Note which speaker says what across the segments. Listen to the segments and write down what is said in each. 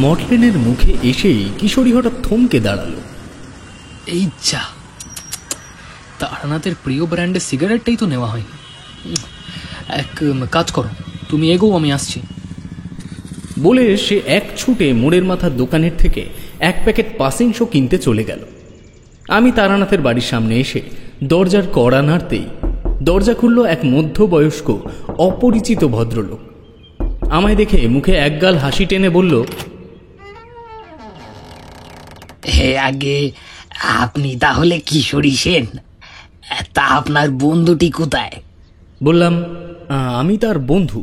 Speaker 1: মর্লেনের মুখে এসেই কিশোরী হঠাৎ থমকে দাঁড়ালো।
Speaker 2: এই যা, তারানাথের প্রিয় ব্র্যান্ডের সিগারেটটাই তো নেওয়া হয়নি। এক কাজ করো, তুমি এগো, আমি আসছি।
Speaker 1: বলে সে এক ছুটে মোড়ের মাথার দোকানের থেকে এক প্যাকেট পাসিং শো কিনতে চলে গেল। আমি তারানাথের বাড়ির সামনে এসে দরজার কড়া নাড়তেই দরজা খুলল এক মধ্যবয়স্ক অপরিচিত ভদ্রলোক। আমায় দেখে মুখে একগাল হাসি টেনে বলল,
Speaker 3: হে আগে, আপনি তাহলে কিশোরী সেন? তা আপনার বন্ধুটি কোথায়?
Speaker 1: বললাম, আমি তার বন্ধু।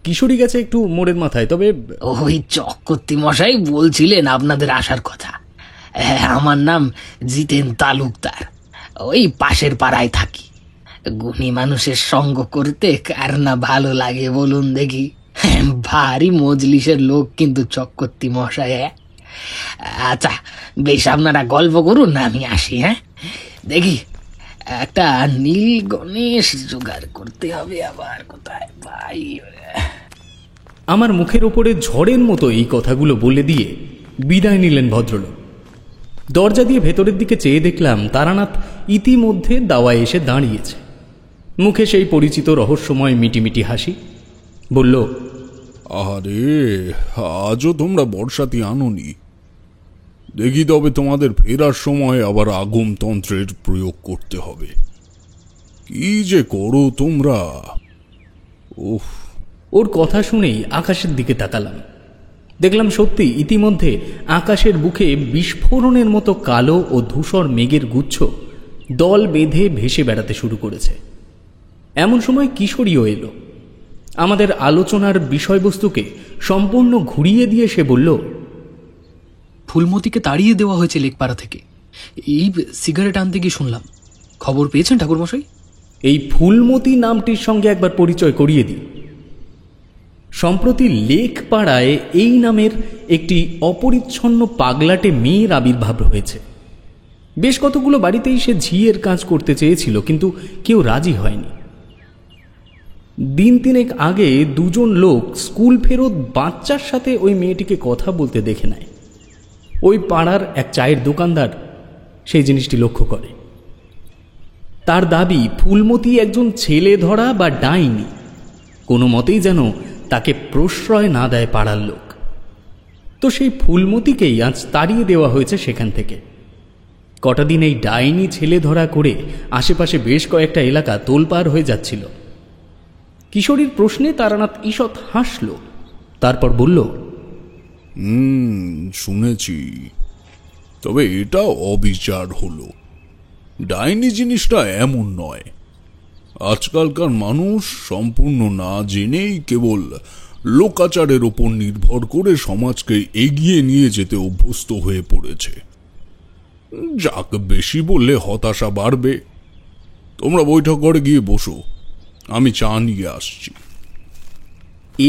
Speaker 1: কিশোরী গেছে একটু মোড়ের মাথায়, তবে
Speaker 3: ওই চক্রবর্তী মশাই বলছিলেন আপনাদের আসার কথা। আমার নাম জিতেন তালুকদার, ওই পাশের পাড়ায় থাকি। গুণী মানুষের সঙ্গ করতে কার না ভালো লাগে বলুন দেখি? ভারী মজলিসের লোক কিন্তু চক্রবর্তী মশাই। আচ্ছা বেশ, আপনারা গল্প করুন, আমি আসি। হ্যাঁ, দেখি একটা নীল গণেশ জোগাড় করতে হবে। আবার কোথায় ভাই?
Speaker 1: আমার মুখের ওপরে ঝড়ের মতো এই কথাগুলো বলে দিয়ে বিদায় নিলেন ভদ্রলোক। দরজা দিয়ে ভেতরের দিকে চেয়ে দেখলাম তারানাথ ইতিমধ্যে দাওয়ায় এসে দাঁড়িয়েছে। মুখে সেই পরিচিত রহস্যময় মিটিমিটি হাসি। বলল,
Speaker 4: আরে আজও তোমরা বর্ষাতি আনোনি? দেখি তবে তোমাদের ফেরার সময় আবার আগমতন্ত্রের প্রয়োগ করতে হবে। কি যে করো তোমরা! ওহ!
Speaker 1: ওর কথা শুনেই আকাশের দিকে তাকালাম। দেখলাম সত্যি ইতিমধ্যে আকাশের বুকে বিস্ফোরণের মতো কালো ও ধূসর মেঘের গুচ্ছ দল বেঁধে ভেসে বেড়াতে শুরু করেছে। এমন সময় কিশোরীও এলো। আমাদের আলোচনার বিষয়বস্তুকে সম্পূর্ণ ঘুরিয়ে দিয়ে সে বলল,
Speaker 2: ফুলমতিকে তাড়িয়ে দেওয়া হয়েছে লেকপাড়া থেকে। এই সিগারেট আনতে গিয়ে শুনলাম। খবর পেয়েছেন ঠাকুরমশাই?
Speaker 1: এই ফুলমতি নামটির সঙ্গে একবার পরিচয় করিয়ে দিই। সম্প্রতি লেকপাড়ায় এই নামের একটি অপরিচ্ছন্ন পাগলাটে মেয়ের আবির্ভাব হয়েছে। বেশ কতগুলো বাড়িতেই সে ঝিয়ের কাজ করতে চেয়েছিল, কিন্তু কেউ রাজি হয়নি। দিন তিনেক আগে দুজন লোক স্কুল ফেরত বাচ্চার সাথে ওই মেয়েটিকে কথা বলতে দেখে নেয়। ওই পাড়ার এক চায়ের দোকানদার সেই জিনিসটি লক্ষ্য করে। তার দাবি ফুলমতি একজন ছেলে ধরা বা ডাইনি। কোনো মতেই যেন তাকে প্রশ্রয় না দেয় পাড়ার লোক। তো সেই ফুলমতিকেই আজ তাড়িয়ে দেওয়া হয়েছে সেখান থেকে। কটা দিন এই ডাইনি ছেলে ধরা করে আশেপাশে বেশ কয়েকটা এলাকা তোলপাড় হয়ে যাচ্ছিল। কিশোরীর প্রশ্নে তারানাথ ঈষৎ হাসল, তারপর বলল,
Speaker 4: শুনেছি, তবে এটা অবিচার হলো। ডাইনি জিনিসটা এমন নয়। আজকালকার মানুষ সম্পূর্ণ না জেনেই কেবল লোকাচারের ওপর নির্ভর করে সমাজকে এগিয়ে নিয়ে যেতে অভ্যস্ত হয়ে পড়েছে। যাক, বেশি বললে হতাশা বাড়বে। তোমরা বৈঠক ঘরে গিয়ে বসো, আমি চা নিয়ে আসছি।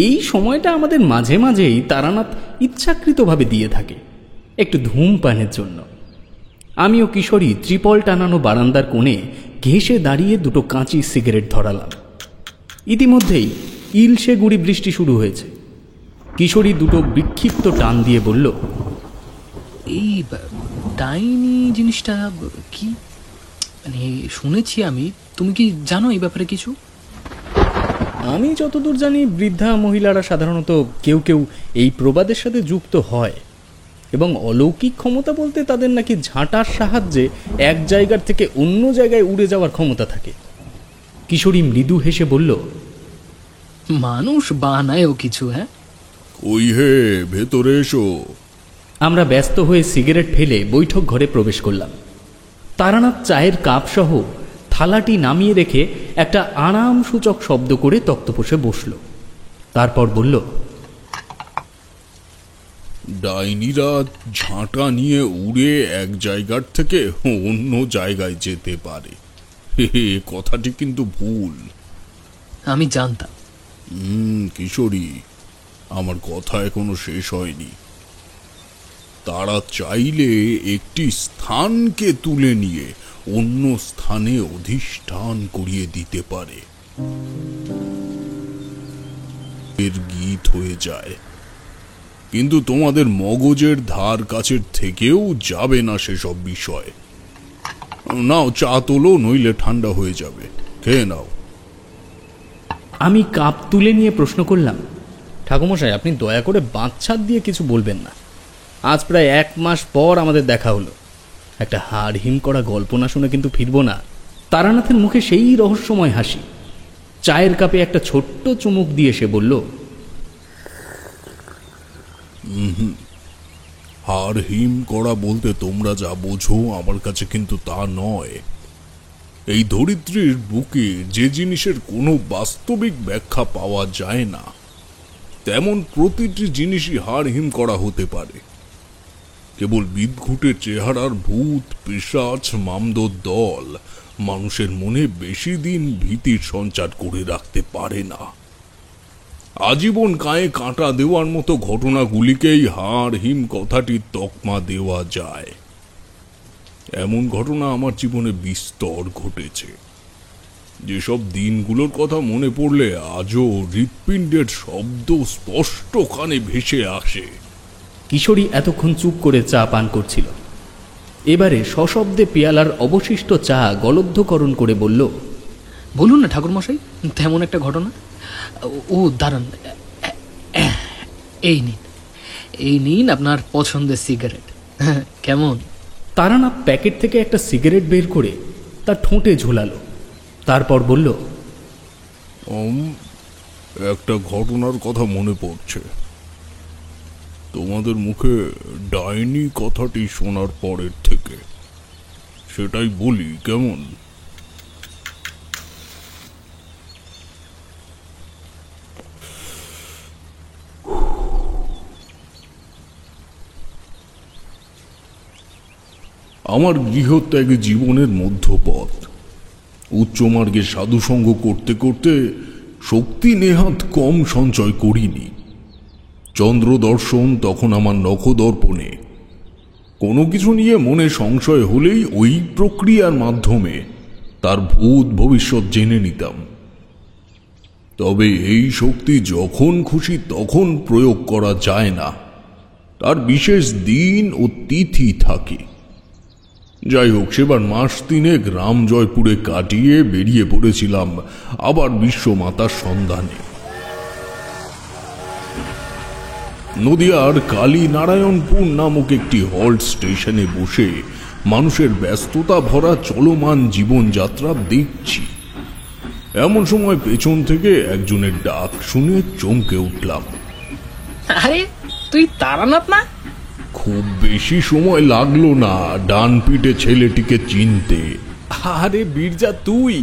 Speaker 1: এই সময়টা আমাদের মাঝে মাঝেই তারানাথ ইচ্ছাকৃতভাবে দিয়ে থাকে একটু ধূমপানের জন্য। আমিও কিশোরী ত্রিপল টানানো বারান্দার কোণে ঘেঁষে দাঁড়িয়ে দুটো কাঁচি সিগারেট ধরালাম। ইতিমধ্যেই ইলশে গুঁড়ি বৃষ্টি শুরু হয়েছে। কিশোরী দুটো বিক্ষিপ্ত টান দিয়ে বলল,
Speaker 2: এই ডাইনি জিনিসটা কি? মানে শুনেছি আমি, তুমি কি জানো এই ব্যাপারে কিছু?
Speaker 1: আমি যতদূর জানি বৃদ্ধা মহিলারা সাধারণত কেউ কেউ এই প্রবাদের সাথে যুক্ত হয়, এবং অলৌকিক ক্ষমতা বলতে তাদের নাকি ঝাঁটার সাহায্যে এক জায়গার থেকে অন্য জায়গায় উড়ে যাওয়ার ক্ষমতা থাকে। কিশোরী মৃদু হেসে বলল,
Speaker 2: মানুষ বানায়ও কিছু। হ্যাঁ,
Speaker 4: ওই হে, ভেতরে এসো।
Speaker 1: আমরা ব্যস্ত হয়ে সিগারেট ফেলে বৈঠক ঘরে প্রবেশ করলাম। তারানাথ চায়ের কাপ সহ থালাটি নামিয়ে রেখে একটা আরাম সূচক শব্দ করে তক্তপোষে বসল। তারপর বলল,
Speaker 4: ডাইনিরা ঝাঁটা নিয়ে উড়ে এক জায়গার থেকে অন্য জায়গায় যেতে পারে। কথাটি কিন্তু ভুল।
Speaker 2: আমি জানতাম।
Speaker 4: কিশোরী, আমার কথা এখনো শেষ হয়নি। তারা চাইলে একটি স্থানকে তুলে নিয়ে অন্য স্থানে অধিষ্ঠান করিয়ে দিতে পারে। এর গীত হয়ে যায়। কিন্তু তোমাদের মগজের ধার কাছের থেকেও যাবে না সেসব বিষয়। নাও চা তোলো, নইলে ঠান্ডা হয়ে যাবে, খেয়ে নাও।
Speaker 1: আমি কাপ তুলে নিয়ে প্রশ্ন করলাম, ঠাকুমশাই আপনি দয়া করে বাঁচছাদ দিয়ে কিছু বলবেন না। আজ প্রায় 1 মাস পর আমাদের দেখা হলো, একটা হাড় হিম করা গল্প না শুনে কিন্তু ফিরব না। তারানাথের মুখে সেই রহস্যময় হাসি। চায়ের কাপে একটা ছোট্ট চুমুক দিয়ে সে বলল,
Speaker 4: হাড় হিম করা বলতে তোমরা যা বোঝো আমার কাছে কিন্তু তা নয়। এই ধরিত্রীর বুকে যে জিনিসের কোনো বাস্তবিক ব্যাখ্যা পাওয়া যায় না, তেমন প্রতিটি জিনিসই হাড় হিম করা হতে পারে। কেবল বিদঘুটে চেহারার ভূত, পিশাচ, মামদোর দল মানুষের মনে বেশি দিন ভীতির সঞ্চার করে রাখতে পারে না। আজীবন গায়ে কাঁটা দেওয়ার মতো ঘটনাগুলিকেই হাড় হিম কথাটির তকমা দেওয়া যায়। এমন ঘটনা আমার জীবনে বিস্তর ঘটেছে, যেসব দিনগুলোর কথা মনে পড়লে আজও হৃৎপিণ্ডের শব্দ স্পষ্ট কানে ভেসে আসে।
Speaker 1: কিশোরী এতক্ষণ চুপ করে চা পান করছিল। এবারে সশব্দে পেয়ালার অবশিষ্ট চা গলব্ধকরণ করে বলল,
Speaker 2: বলুন না ঠাকুরমশাই, তেমন একটা ঘটনা। ও দাঁড়ান, এই নিন আপনার পছন্দের সিগারেট। কেমন?
Speaker 1: তারানাথ প্যাকেট থেকে একটা সিগারেট বের করে তার ঠোঁটে ঝোলালো, তারপর বলল,
Speaker 4: একটা ঘটনার কথা মনে পড়ছে। তোমাদের মুখে ডাইনি কথাটি শোনার পরের থেকে সেটাই বলি, কেমন? আমার গৃহত্যাগী জীবনের মধ্যপথ। উচ্চমার্গে সাধুসঙ্গ করতে করতে শক্তি নেহাত কম সঞ্চয় করিনি। চন্দ্র দর্শন তখন আমার নখদর্পণে। কোনো কিছু নিয়ে মনে সংশয় হলেই ওই প্রক্রিয়ার মাধ্যমে তার ভূত ভবিষ্যৎ জেনে নিতাম। তবে এই শক্তি যখন খুশি তখন প্রয়োগ করা যায় না, তার বিশেষ দিন ও তিথি থাকে। যাই হোক, সেবার মাস 3 রামজয়পুরে কাটিয়ে বেরিয়ে পড়েছিলাম আবার বিশ্বমাতার সন্ধানে। নদিয়ার কালীনারায়ণপুর নামক একটি হল্ট স্টেশনে বসে মানুষের ব্যস্ততা ভরা চলমান জীবনযাত্রা দেখছি। এমন সময় পেছন থেকে একজনের ডাক শুনে চমকে উঠলাম।
Speaker 3: আরে তুই তারানাথ না?
Speaker 4: খুব বেশি সময় লাগলো না ডান পিঠে ছেলেটিকে চিনতে।
Speaker 1: আরে বীরজা, তুই?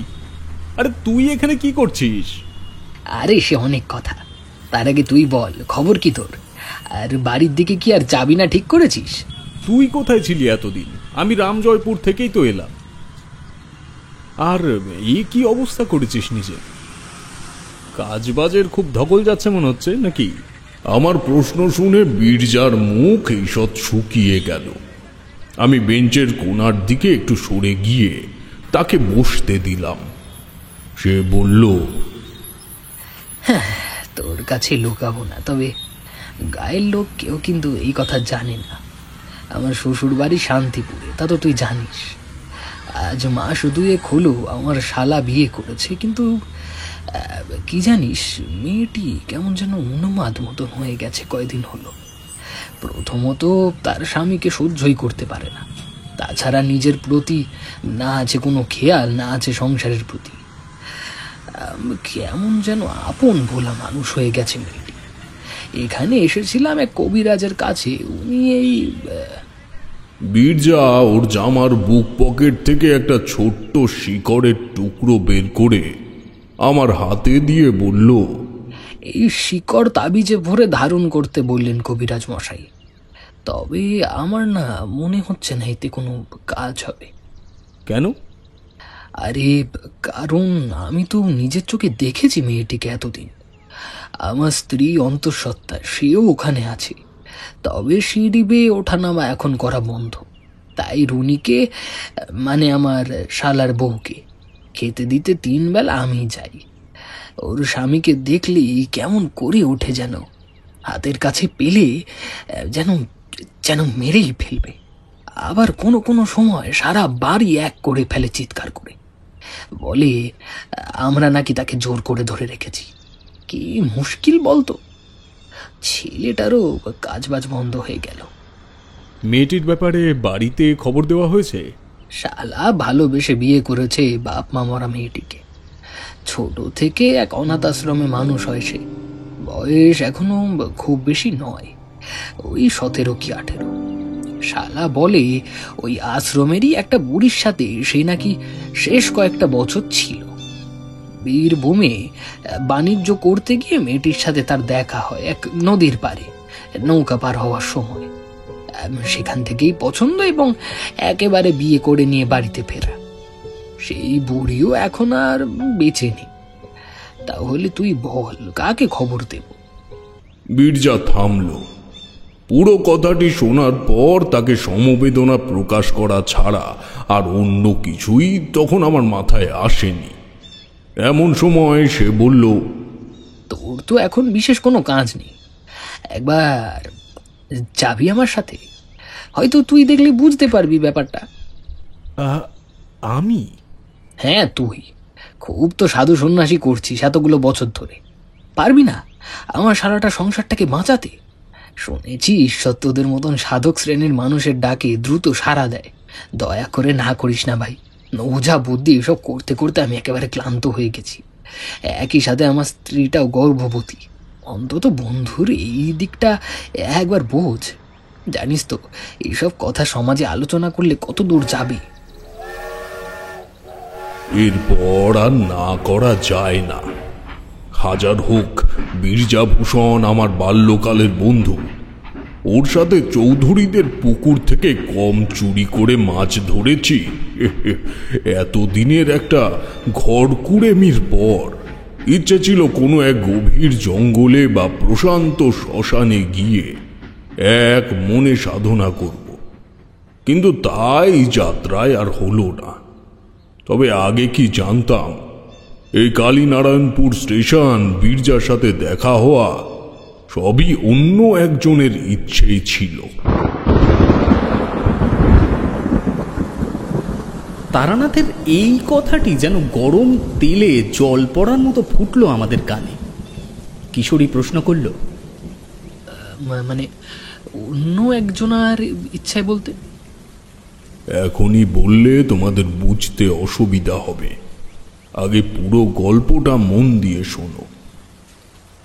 Speaker 1: আরে তুই এখানে কি করছিস?
Speaker 3: আরে সে অনেক কথা, তার আগে তুই বল খবর কি তোর? আর বাড়ির দিকে কি আর যাবি না ঠিক করেছিস?
Speaker 1: তুই কোথায় ছিলি এতদিন? আমি রামজয়পুর থেকেই তো এলাম। আর এই কি অবস্থা করেছিস নিজে? কাজবাজের খুব ধকল যাচ্ছে মনে হচ্ছে নাকি?
Speaker 4: আমার প্রশ্ন শুনে বীরজার মুখ ঈষৎ শুকিয়ে গেল। আমি বেঞ্চের কোণার দিকে একটু সরে গিয়ে তাকে বসতে দিলাম। সে বলল,
Speaker 3: তোর কাছে লুকাবো না, তবে গায়ের লোক কেউ কিন্তু এই কথা জানে না। আমার শ্বশুর বাড়ি শান্তিপুরে, তা তো তুই জানিস। আজ মাস 2 হলো আমার শালা বিয়ে করেছে, কিন্তু কি জানিস, মেয়েটি কেমন যেন উন্মাদ মতন হয়ে গেছে কয়দিন হলো। প্রথমত তার স্বামীকে সহ্যই করতে পারে না, তাছাড়া নিজের প্রতি না আছে কোনো খেয়াল, না আছে সংসারের প্রতি। কেমন যেন আপন ভোলা মানুষ হয়ে গেছে মেয়েটি। এখানে এসেছিলাম এক কবিরাজের কাছে, উনি এই
Speaker 4: বীরজা ওর জামার বুক পকেট থেকে একটা ছোট্ট শিকড়ের টুকরো বের করে আমার হাতে দিয়ে বলল,
Speaker 3: এই শিকড় তাবিজে ভরে ধারণ করতে বললেন কবিরাজ মশাই। তবে আমার না মনে হচ্ছে না এতে কোনো কাজ হবে।
Speaker 1: কেন?
Speaker 3: আরে কারণ আমি তো নিজের চোখে দেখেছি মেয়েটিকে এতদিন। আমার স্ত্রী অন্তঃসত্ত্বা, সেও ওখানে আছে। তবে সিঁড়ি বেয়ে ওঠানামা এখন করা বন্ধ। তাই রুনিকে, মানে আমার শালার বউকে, খেতে দিতে 3 বেলা আমি যাই। ওর স্বামীকে দেখলেই কেমন করে ওঠে যেন।
Speaker 2: হাতের কাছে পেলে যেন যেন মেরেই ফেলবে। আবার কোনো কোনো সময় সারা বাড়ি এক করে ফেলে চিৎকার করে। বলে আমরা নাকি তাকে জোর করে ধরে রেখেছি। কি মুশকিল বলতো। ছেলেটারও কাজবাজ বন্ধ হয়ে গেল।
Speaker 1: মেয়েটির ব্যাপারে বাড়িতে খবর দেওয়া হয়েছে?
Speaker 2: শালা ভালোবেসে বিয়ে করেছে বাপ মা মরা মেয়েটিকে। ছোট থেকে এক অনাথ আশ্রমে মানুষ হয় সে। বয়স এখনো খুব বেশি নয়, ওই 17 কি 18। শালা বলে ওই আশ্রমেরই একটা বুড়ির সাথে সে নাকি শেষ কয়েকটা বছর ছিল। বীরভূমে বাণিজ্য করতে গিয়ে মেয়েটির সাথে তার দেখা হয় এক নদীর পাড়ে নৌকা পার হওয়ার সময়। সেখান থেকেই পছন্দ এবং একেবারে বিয়ে করে নিয়ে বাড়িতে ফেরা। সেই বুড়িও এখন আর বেঁচে নেই। তাহলে তুই বল কাকে খবর দেব?
Speaker 4: বীরজা থামল। পুরো কথাটি শোনার পর তাকে সমবেদনা প্রকাশ করা ছাড়া আর অন্য কিছুই তখন আমার মাথায় আসেনি। এমন সময় সে বলল,
Speaker 2: তোর তো এখন বিশেষ কোনো কাজ নেই, একবার যাবি আমার সাথে? হয়তো তুই দেখলে বুঝতে পারবি ব্যাপারটা।
Speaker 1: আমি?
Speaker 2: হ্যাঁ তুই। খুব তো সাধু সন্ন্যাসী করছিস এতগুলো বছর ধরে, পারবি না আমার সারাটা সংসারটাকে বাঁচাতে? শুনেছি ঈশ্বর তোদের মতন সাধক শ্রেণীর মানুষের ডাকে দ্রুত সাড়া দেয়। দয়া করে না করিস না ভাই। ওঝা বুদ্ধি এসব করতে করতে আমি একেবারে ক্লান্ত হয়ে গেছি। একই সাথে আমার স্ত্রীটাও গর্ভবতী। অন্তত বন্ধুর এই দিকটা একবার বোঝ। জানিস তো এইসব কথা সমাজে আলোচনা করলে কত দূর যাবে।
Speaker 4: এরপর আর না করা যায় না। হাজার হোক বীরজাভূষণ আমার বাল্যকালের বন্ধু। ওর সাথে চৌধুরীদের পুকুর থেকে কম চুরি করে মাছ ধরেছি এতদিনের একটা ঘরকুড়েমির পর। ইচ্ছে ছিল কোনো এক গভীর জঙ্গলে বা প্রশান্ত শ্মশানে গিয়ে এক মনে সাধনা করব, কিন্তু তাই যাত্রায় আর হলো না। তবে আগে কি জানতাম এই কালীনারায়ণপুর স্টেশন, বীরজার সাথে দেখা হওয়া সবই অন্য একজনের ইচ্ছেই ছিল।
Speaker 1: তারানাথের এই কথাটি যেন গরম তেলে জল পড়ার মতো ফুটলো আমাদের কানে। কিশোরী প্রশ্ন করল,
Speaker 2: মানে অন্য একজনের ইচ্ছায় বলতে?
Speaker 4: এখনই বললে তোমাদের বুঝতে অসুবিধা হবে। আগে পুরো গল্পটা মন দিয়ে শোনো।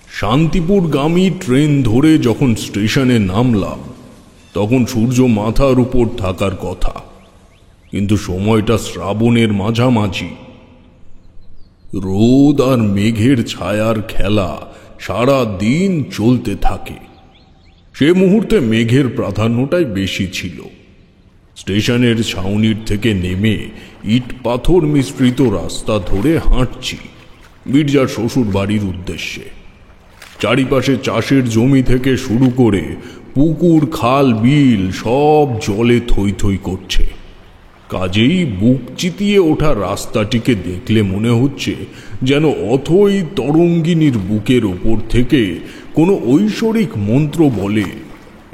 Speaker 4: শান্তিপুরগামী ট্রেন ধরে যখন স্টেশনে নামলাম তখন সূর্য মাথার উপর থাকার কথা, কিন্তু সময়টা শ্রাবণের মাঝামাঝি। রোদ আর মেঘের ছায়ার খেলা সারা দিন চলতে থাকে। সে মুহূর্তে মেঘের প্রাধান্যটাই বেশি ছিল। স্টেশনের ছাউনির থেকে নেমে ইট পাথর মিশ্রিত রাস্তা ধরে হাঁটছি বীরজার শ্বশুর বাড়ির উদ্দেশ্যে। চারিপাশে চাষের জমি থেকে শুরু করে পুকুর, খাল, বিল সব জলে থই থই করছে। কাজেই বুক চিতিয়ে ওঠা রাস্তাটিকে দেখলে মনে হচ্ছে যেন অথই তরঙ্গিনীর বুকের ওপর থেকে কোনো ঐশ্বরিক মন্ত্র বলে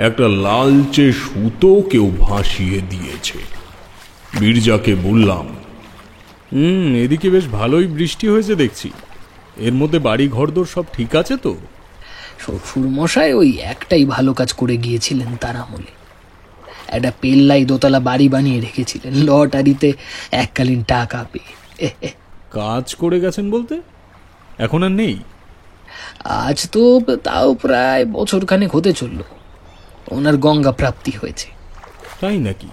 Speaker 4: একটা লালচে সুতো কেউ ভাসিয়ে দিয়েছে। বীরজাকে বললাম,
Speaker 1: এদিকে বেশ ভালোই বৃষ্টি হয়েছে দেখছি। এর মধ্যে বাড়ি ঘরদোর সব ঠিক আছে তো?
Speaker 2: শ্বশুর মশাই ওই একটাই ভালো কাজ করে গিয়েছিলেন তার আমলে। একটা পেল্লাই দোতলা বাড়ি বানিয়ে রেখেছিলেন লটারিতে এককালীন টাকা পেয়ে।
Speaker 1: কাজ করে গেছেন বলতে এখন আর নেই?
Speaker 2: আজ তো তাও প্রায় বছরখানেক হতে চলল ওনার গঙ্গা প্রাপ্তি হয়েছে।
Speaker 1: তাই নাকি?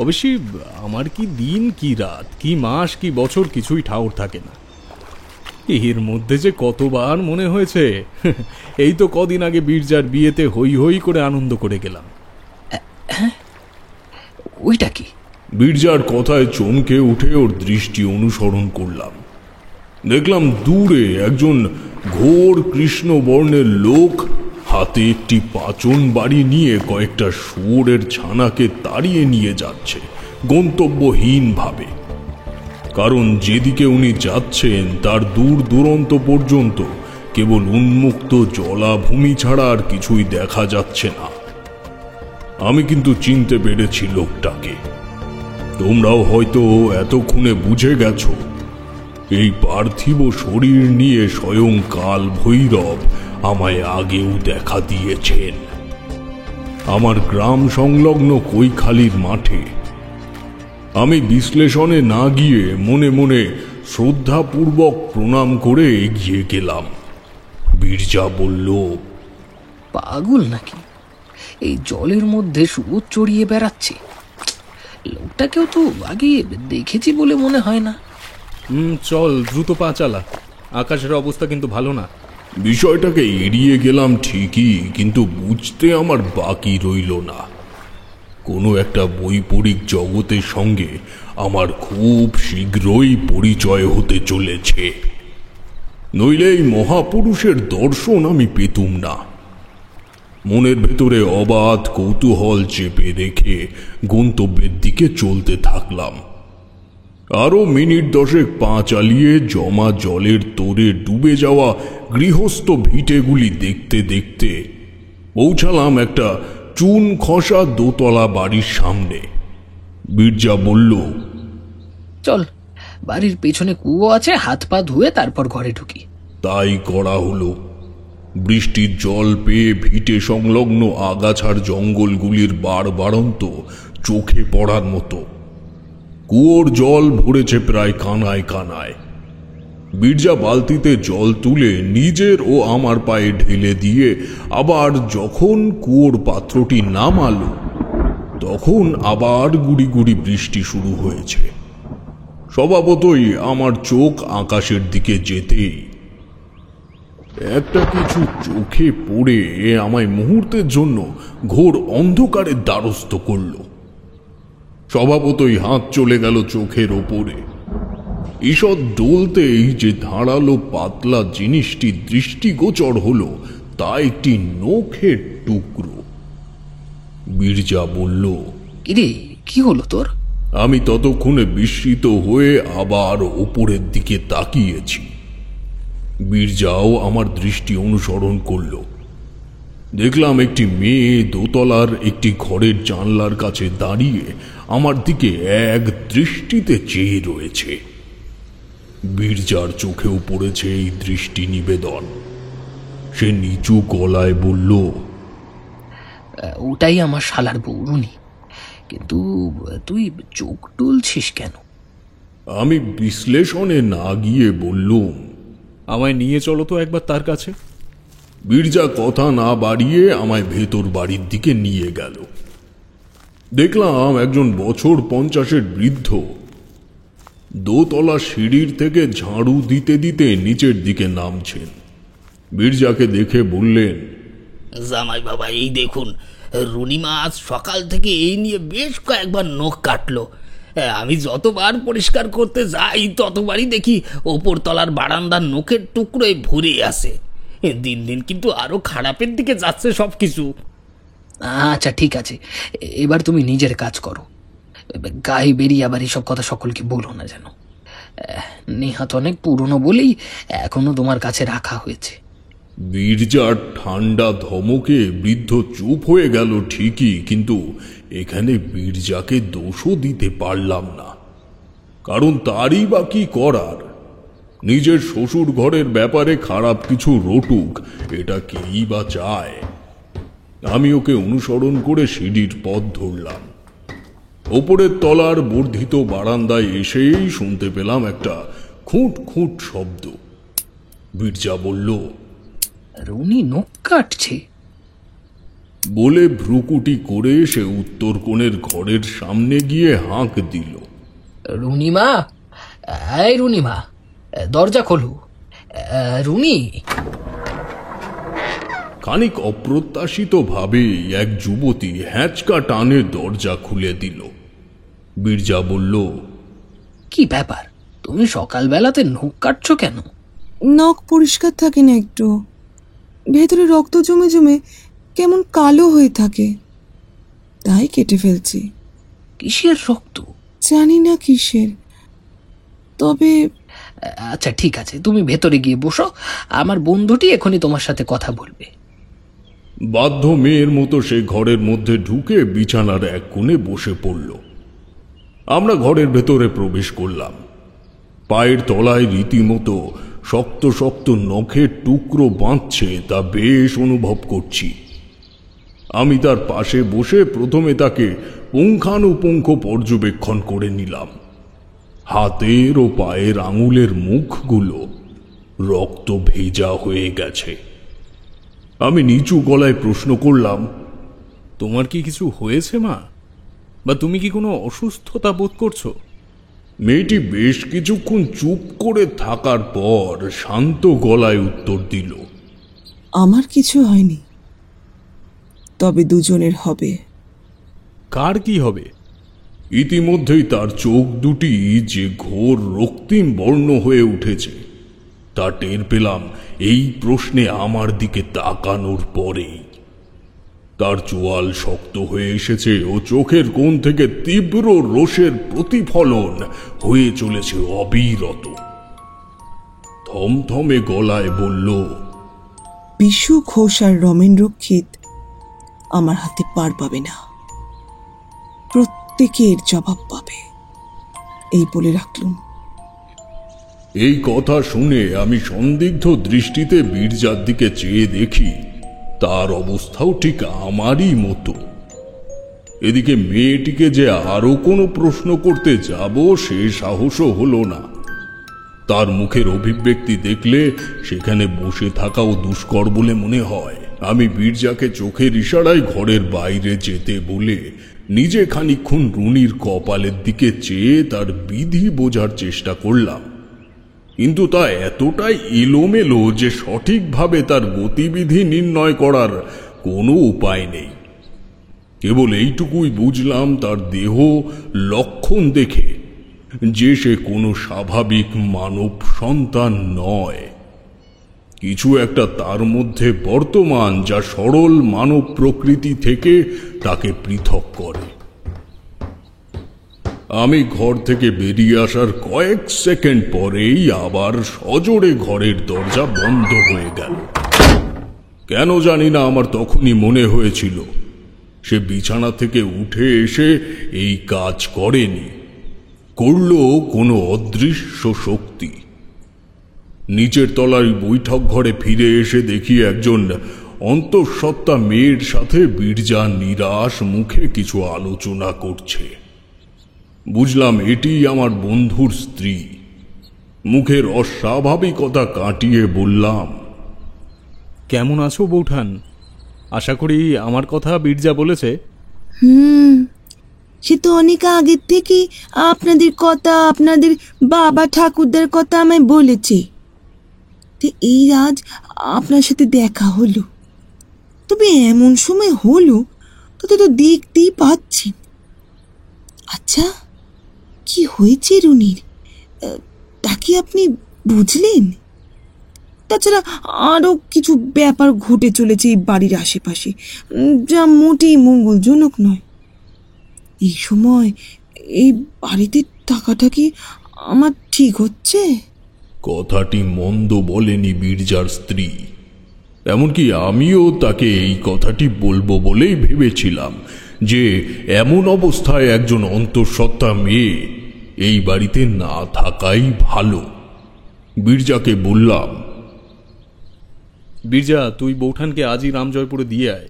Speaker 1: অবশ্যই আমার কি দিন কি রাত কি মাস কি বছর কিছুই ঠাউর থাকে না। এর মধ্যে যে কতবার মনে হয়েছে এই তো কদিন আগে বীরজার বিয়েতে হই হই করে আনন্দ করে গেলাম।
Speaker 2: ওইটা কি?
Speaker 4: বীরজার কথায় চমকে উঠে ওর দৃষ্টি অনুসরণ করলাম। দেখলাম দূরে একজন ঘোর কৃষ্ণ বর্ণের লোক হাতে একটি পাচন বাড়ি নিয়ে কয়েকটা শুয়োরের ছানাকে তাড়িয়ে নিয়ে যাচ্ছে গন্তব্যহীন ভাবে। কারণ যেদিকে উনি যাচ্ছেন তার দূর দূরান্ত পর্যন্ত কেবল উন্মুক্ত জলাভূমি ছাড়া আর কিছুই দেখা যাচ্ছে না। আমি কিন্তু চিনতে পেরেছি লোকটাকে। তোমরাও হয়তো এতক্ষণে বুঝে গেছো, এই পার্থিব শরীর নিয়ে স্বয়ং কাল ভৈরব আমায় আগেও দেখা দিয়েছেন। আমার গ্রাম সংলগ্ন কৈখালির মাঠে আমি বিশ্লেষণে না গিয়ে মনে মনে শ্রদ্ধাপূর্বক প্রণাম করে এগিয়ে গেলাম। বীরজা বলল,
Speaker 2: পাগল নাকি? এই জলের মধ্যে সুবোধ চড়িয়ে বেড়াচ্ছে। লোকটাকেও তো আগে দেখেছি বলে মনে হয় না।
Speaker 1: চল, দ্রুত পা চালা, আকাশের অবস্থা কিন্তু ভালো না।
Speaker 4: বিষয়টাকে এড়িয়ে গেলাম ঠিকই, কিন্তু বুঝতে আমার বাকি রইল না। কোনো একটা বৈপরীক জগতের সঙ্গে আমার খুব শীঘ্রই পরিচয় হতে চলেছে, নইলে এই মহাপুরুষের দর্শন আমি পেতুম না। মনের ভেতরে অবাধ কৌতূহল চেপে রেখে গন্তব্যের দিকে চলতে থাকলাম। আরো মিনিট 10 পা চালিয়ে জমা জলের তোরে ডুবে যাওয়া গৃহস্থ ভিটেগুলি দেখতে দেখতে পৌঁছালাম একটা চুন খসা দোতলা বাড়ির সামনে। বীরজা বলল,
Speaker 2: চল, বাড়ির পেছনে কুয়ো আছে, হাত পা ধুয়ে তারপর ঘরে ঢুকি।
Speaker 4: তাই করা হলো। বৃষ্টির জল পেয়ে ভিটে সংলগ্ন আগাছার জঙ্গলগুলির বাড়ন্ত চোখে পড়ার মতো। কুয়োর জল ভরেছে প্রায় কানায় কানায়। বীরজা বালতিতে জল তুলে নিজের ও আমার পায়ে ঢেলে দিয়ে আবার যখন কুয়োর পাত্রটি নামালো, তখন আবার গুড়ি গুড়ি বৃষ্টি শুরু হয়েছে। স্বভাবতই আমার চোখ আকাশের দিকে যেতেই একটা কিছু চোখে পড়ে আমায় মুহূর্তের জন্য ঘোর অন্ধকারের দ্বারস্থ করল। স্বভাবতই হাত চলে গেল চোখের ওপরে। ঈষৎ ডলতেই যে ধারালো পাতলা জিনিসটি দৃষ্টিগোচর হলো, তা একটি নখের টুকরো। বীরজা বলল,
Speaker 2: কিরে, কি হলো তোর?
Speaker 4: আমি ততক্ষণে বিস্মিত হয়ে আবার ওপরের দিকে তাকিয়েছি। বীরজাও আমার দৃষ্টি অনুসরণ করল। দেখলাম একটি মেয়ে দোতলার একটি ঘরের জানলার কাছে দাঁড়িয়ে আমার দিকে এক দৃষ্টিতে চেয়ে রয়েছে। বীরজার চোখেও পড়েছে এই দৃষ্টি নিবেদন। সে নিচু গলায় বলল,
Speaker 2: ওটাই আমার শালার বউ রুনি। কিন্তু তুই চোখ টুলছিস কেন?
Speaker 4: আমি বিশ্লেষণে না গিয়ে বললুম,
Speaker 1: আমায় নিয়ে চলো তো একবার তার কাছে।
Speaker 4: বীরজা কথা না বাড়িয়ে আমায় ভেতর বাড়ির দিকে নিয়ে গেল। দেখলাম একজন বছর 50-এর বৃদ্ধ দোতলা সিঁড়ির থেকে ঝাড়ু দিতে দিতে নিচের দিকে নামছেন। বীরজাকে দেখে বললেন,
Speaker 3: জামাই বাবা, এই দেখুন, রুনিমা আজ সকাল থেকে এই নিয়ে বেশ কয়েকবার নখ কাটলো। আমি যতবার পরিষ্কার করতে যাই ততবারই দেখি ওপর তলার বারান্দার নখের টুকরোয় ভরে আসে। দিন দিন কিন্তু আরো খারাপের দিকে যাচ্ছে সবকিছু।
Speaker 2: আচ্ছা ঠিক আছে, এবার তুমি নিজের কাজ করো। গায়ে বেরিয়ে আবার এসব কথা সকলকে বলো না যেন। নেহাত অনেক পুরনো বলেই এখনো তোমার কাছে রাখা হয়েছে।
Speaker 4: বীরজার ঠান্ডা ধমকে বৃদ্ধ চুপ হয়ে গেল ঠিকই, কিন্তু এখানে বীরজাকে দোষও দিতে পারলাম না। কারণ তারই বা কি করার? নিজের শ্বশুর ঘরের ব্যাপারে খারাপ কিছু রটুক, এটা কেই বা চায়? আমি ওকে অনুসরণ করে সিঁড়ির পথ ধরলাম। ওপরের তলার বর্ধিত বারান্দায় এসেই শুনতে পেলাম একটা খুঁট খুঁট শব্দ। বীরজা বলল,
Speaker 2: রুনি নখ কাটছে।
Speaker 4: বলে ভ্রুকুটি করে সে উত্তর কোণের ঘরের সামনে গিয়ে হাঁক দিল,
Speaker 2: রুনিমা, এই রুনিমা, দরজা খোলো। রুনি।
Speaker 4: খানিক অপ্রত্যাশিত ভাবে এক যুবতী হ্যাঁচকা টানে দরজা খুলে দিল। বীরজা বলল,
Speaker 2: কি ব্যাপার, তুমি সকালবেলাতে নখ কাটছো কেন?
Speaker 5: নখ পরিষ্কার থাকে না, একটু ভেতরে রক্ত জমে জমে কেমন কালো হয়ে থাকে, তাই কেটে ফেলছি।
Speaker 2: কিসের রক্ত?
Speaker 5: জানি না কিসের, তবে
Speaker 2: আচ্ছা ঠিক আছে, তুমি ভেতরে গিয়ে বসো, আমার বন্ধুটি এখনই তোমার সাথে কথা বলবে।
Speaker 4: বাধ্য মেয়ের মতো সে ঘরের মধ্যে ঢুকে বিছানার এক কোণে বসে পড়ল। আমরা ঘরের ভেতরে প্রবেশ করলাম। পায়ের তলায় রীতিমতো শক্ত শক্ত নখের টুকরো বাঁধছে, তা বেশ অনুভব করছি। আমি তার পাশে বসে প্রথমে তাকে পুঙ্খানুপুঙ্খ পর্যবেক্ষণ করে নিলাম। হাতের ও পায়ের আঙুলের মুখগুলো রক্ত ভেজা হয়ে গেছে। আমি নিচু গলায় প্রশ্ন করলাম,
Speaker 1: তোমার কি কিছু হয়েছে মা, বা তুমি কি কোনো অসুস্থতা বোধ করছো?
Speaker 4: মেয়েটি বেশ কিছুক্ষণ চুপ করে থাকার পর শান্ত গলায় উত্তর দিল,
Speaker 5: আমার কিছু হয়নি, তবে দুজনের হবে।
Speaker 1: কার কি হবে?
Speaker 4: ইতিমধ্যেই তার চোখ দুটি যে ঘোর রক্তিম বর্ণ হয়ে উঠেছে তা টের পেলাম এই প্রশ্নে আমার দিকে তাকানোর পরেই। তার চোয়াল শক্ত হয়ে এসেছে ও চোখের কোণ থেকে তীব্র রোষের প্রতিফলন হয়ে চলেছে অবিরত। থমথমে গলায় বলল,
Speaker 5: বিশু ঘোষ আর রমেন রক্ষিত আমার হাতে পার পাবে না, প্রত্যেকের জবাব পাবে, এই বলে রাখলুম।
Speaker 4: এই কথা শুনে আমি সন্দিগ্ধ দৃষ্টিতে বীরজার দিকে চেয়ে দেখি তার অবস্থাও ঠিক আমারই মতো। এদিকে মেয়েটিকে যে আরো কোনো প্রশ্ন করতে যাব সে সাহসও হলো না। তার মুখের অভিব্যক্তি দেখলে সেখানে বসে থাকাও দুষ্কর বলে মনে হয়। আমি বীরজাকে চোখের ইশারায় ঘরের বাইরে যেতে বলে নিজে খানিকক্ষণ রুনির কপালের দিকে চেয়ে তার বিধি বোঝার চেষ্টা করলাম, কিন্তু তা এতটাই এলোমেলো যে সঠিকভাবে তার গতিবিধি নির্ণয় করার কোনো উপায় নেই। কেবল এইটুকুই বুঝলাম তার দেহ লক্ষণ দেখে যে সে কোনো স্বাভাবিক মানব সন্তান নয়। কিছু একটা তার মধ্যে বর্তমান যা সরল মানব প্রকৃতি থেকে তাকে পৃথক করে। আমি ঘর থেকে বেরিয়ে আসার কয়েক সেকেন্ড পরেই আবার সজোরে ঘরের দরজা বন্ধ হয়ে গেল। কেন জানি না আমার তখনই মনে হয়েছিল সে বিছানা থেকে উঠে এসে এই কাজ করেনি, করল কোনো অদৃশ্য শক্তি। নিচের তলার বৈঠক ঘরে ফিরে এসে দেখি একজন অন্তঃসত্ত্বা মেয়ের সাথে বীরজা নিরাশ মুখে কিছু আলোচনা করছে। বুঝলাম এটি আমার বন্ধুর স্ত্রী। মুখের অস্বাভাবিকতা কাটিয়ে বললাম,
Speaker 1: কেমন আছো বৌঠান? আশা করি আমার কথা বীরজা বলেছে।
Speaker 5: সে তো অনেক আগের থেকে আপনাদের কথা, আপনাদের বাবা ঠাকুরদার কথা আমায় বলেছে। এই আজ আপনার সাথে দেখা হলো, তবে এমন সময় হলো তাতে তো দেখতেই পাচ্ছি। আচ্ছা, কি হয়েছে রুনির, তা কি আপনি বুঝলেন? তাছাড়া আরো কিছু ব্যাপার ঘটে চলেছে এই বাড়ির আশেপাশে, যা মোটেই মঙ্গলজনক নয়। এই সময় এই বাড়িতে থাকাটা কি আমার ঠিক হচ্ছে?
Speaker 4: কথাটি মন্দ বলেনি বীরজার স্ত্রী। এমনকি আমিও তাকে এই কথাটি বলবো বলেই ভেবেছিলাম যে এমন অবস্থায় একজন অন্তঃসত্ত্বা মেয়ে এই বাড়িতে না থাকাই ভালো। বীরজাকে বললাম,
Speaker 1: বীরজা, তুই বৌঠানকে আজই রামজয়পুরে দিয়ে আয়।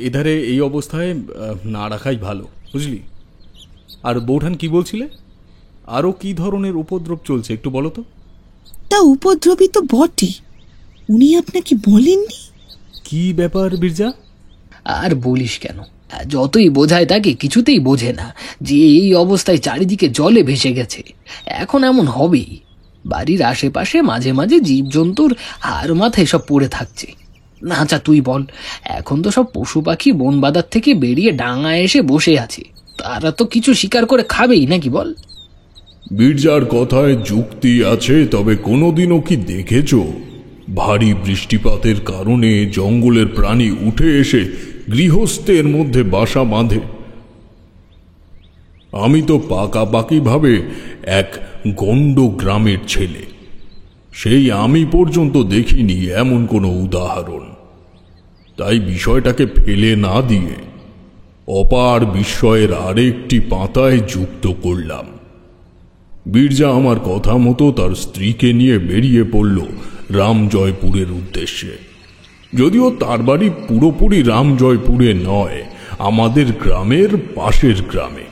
Speaker 1: এধারে এই অবস্থায় না রাখাই ভালো, বুঝলি? আর বৌঠান কি বলছিলে? আরও কি ধরনের উপদ্রব চলছে একটু বলো তো।
Speaker 5: তা উপদ্রবী তো বটে, উনি আপনাকে বলেননি?
Speaker 1: কি ব্যাপার বীরজা?
Speaker 2: আর বলিস কেন, যতই বোঝায় তাকে কিছুতেই বোঝে না যে এই অবস্থায় চারিদিকে জলে ভেসে গেছে। এখন এমন হবেই। বাড়ির আশেপাশে মাঝে মাঝে জীবজন্তুর হাড় মাথা এসব পড়ে থাকছে। না আচ্ছা তুই বল, এখন তো সব পশু পাখি বন বাদার থেকে বেরিয়ে ডাঙায় এসে বসে আছে, তারা তো কিছু শিকার করে খাবেই নাকি বল?
Speaker 4: বীরজার কথায় যুক্তি আছে, তবে কোনোদিনও কি দেখেছ ভারী বৃষ্টিপাতের কারণে জঙ্গলের প্রাণী উঠে এসে গৃহস্থের মধ্যে বাসা বাঁধে? আমি তো পাকাপাকিভাবে এক গণ্ড গ্রামের ছেলে। সেই আমি পর্যন্ত দেখিনি এমন কোনো উদাহরণ। তাই বিষয়টাকে ফেলে না দিয়ে অপার বিস্ময়ের আরেকটি পাতায় যুক্ত করলাম। বীরজা আমার কথা মতো তার স্ত্রীকে নিয়ে বেরিয়ে পড়ল রামজয়পুরের উদ্দেশ্যে। যদিও তার বাড়ি পুরোপুরি রামজয়পুরে নয়, আমাদের গ্রামের পাশের গ্রামে।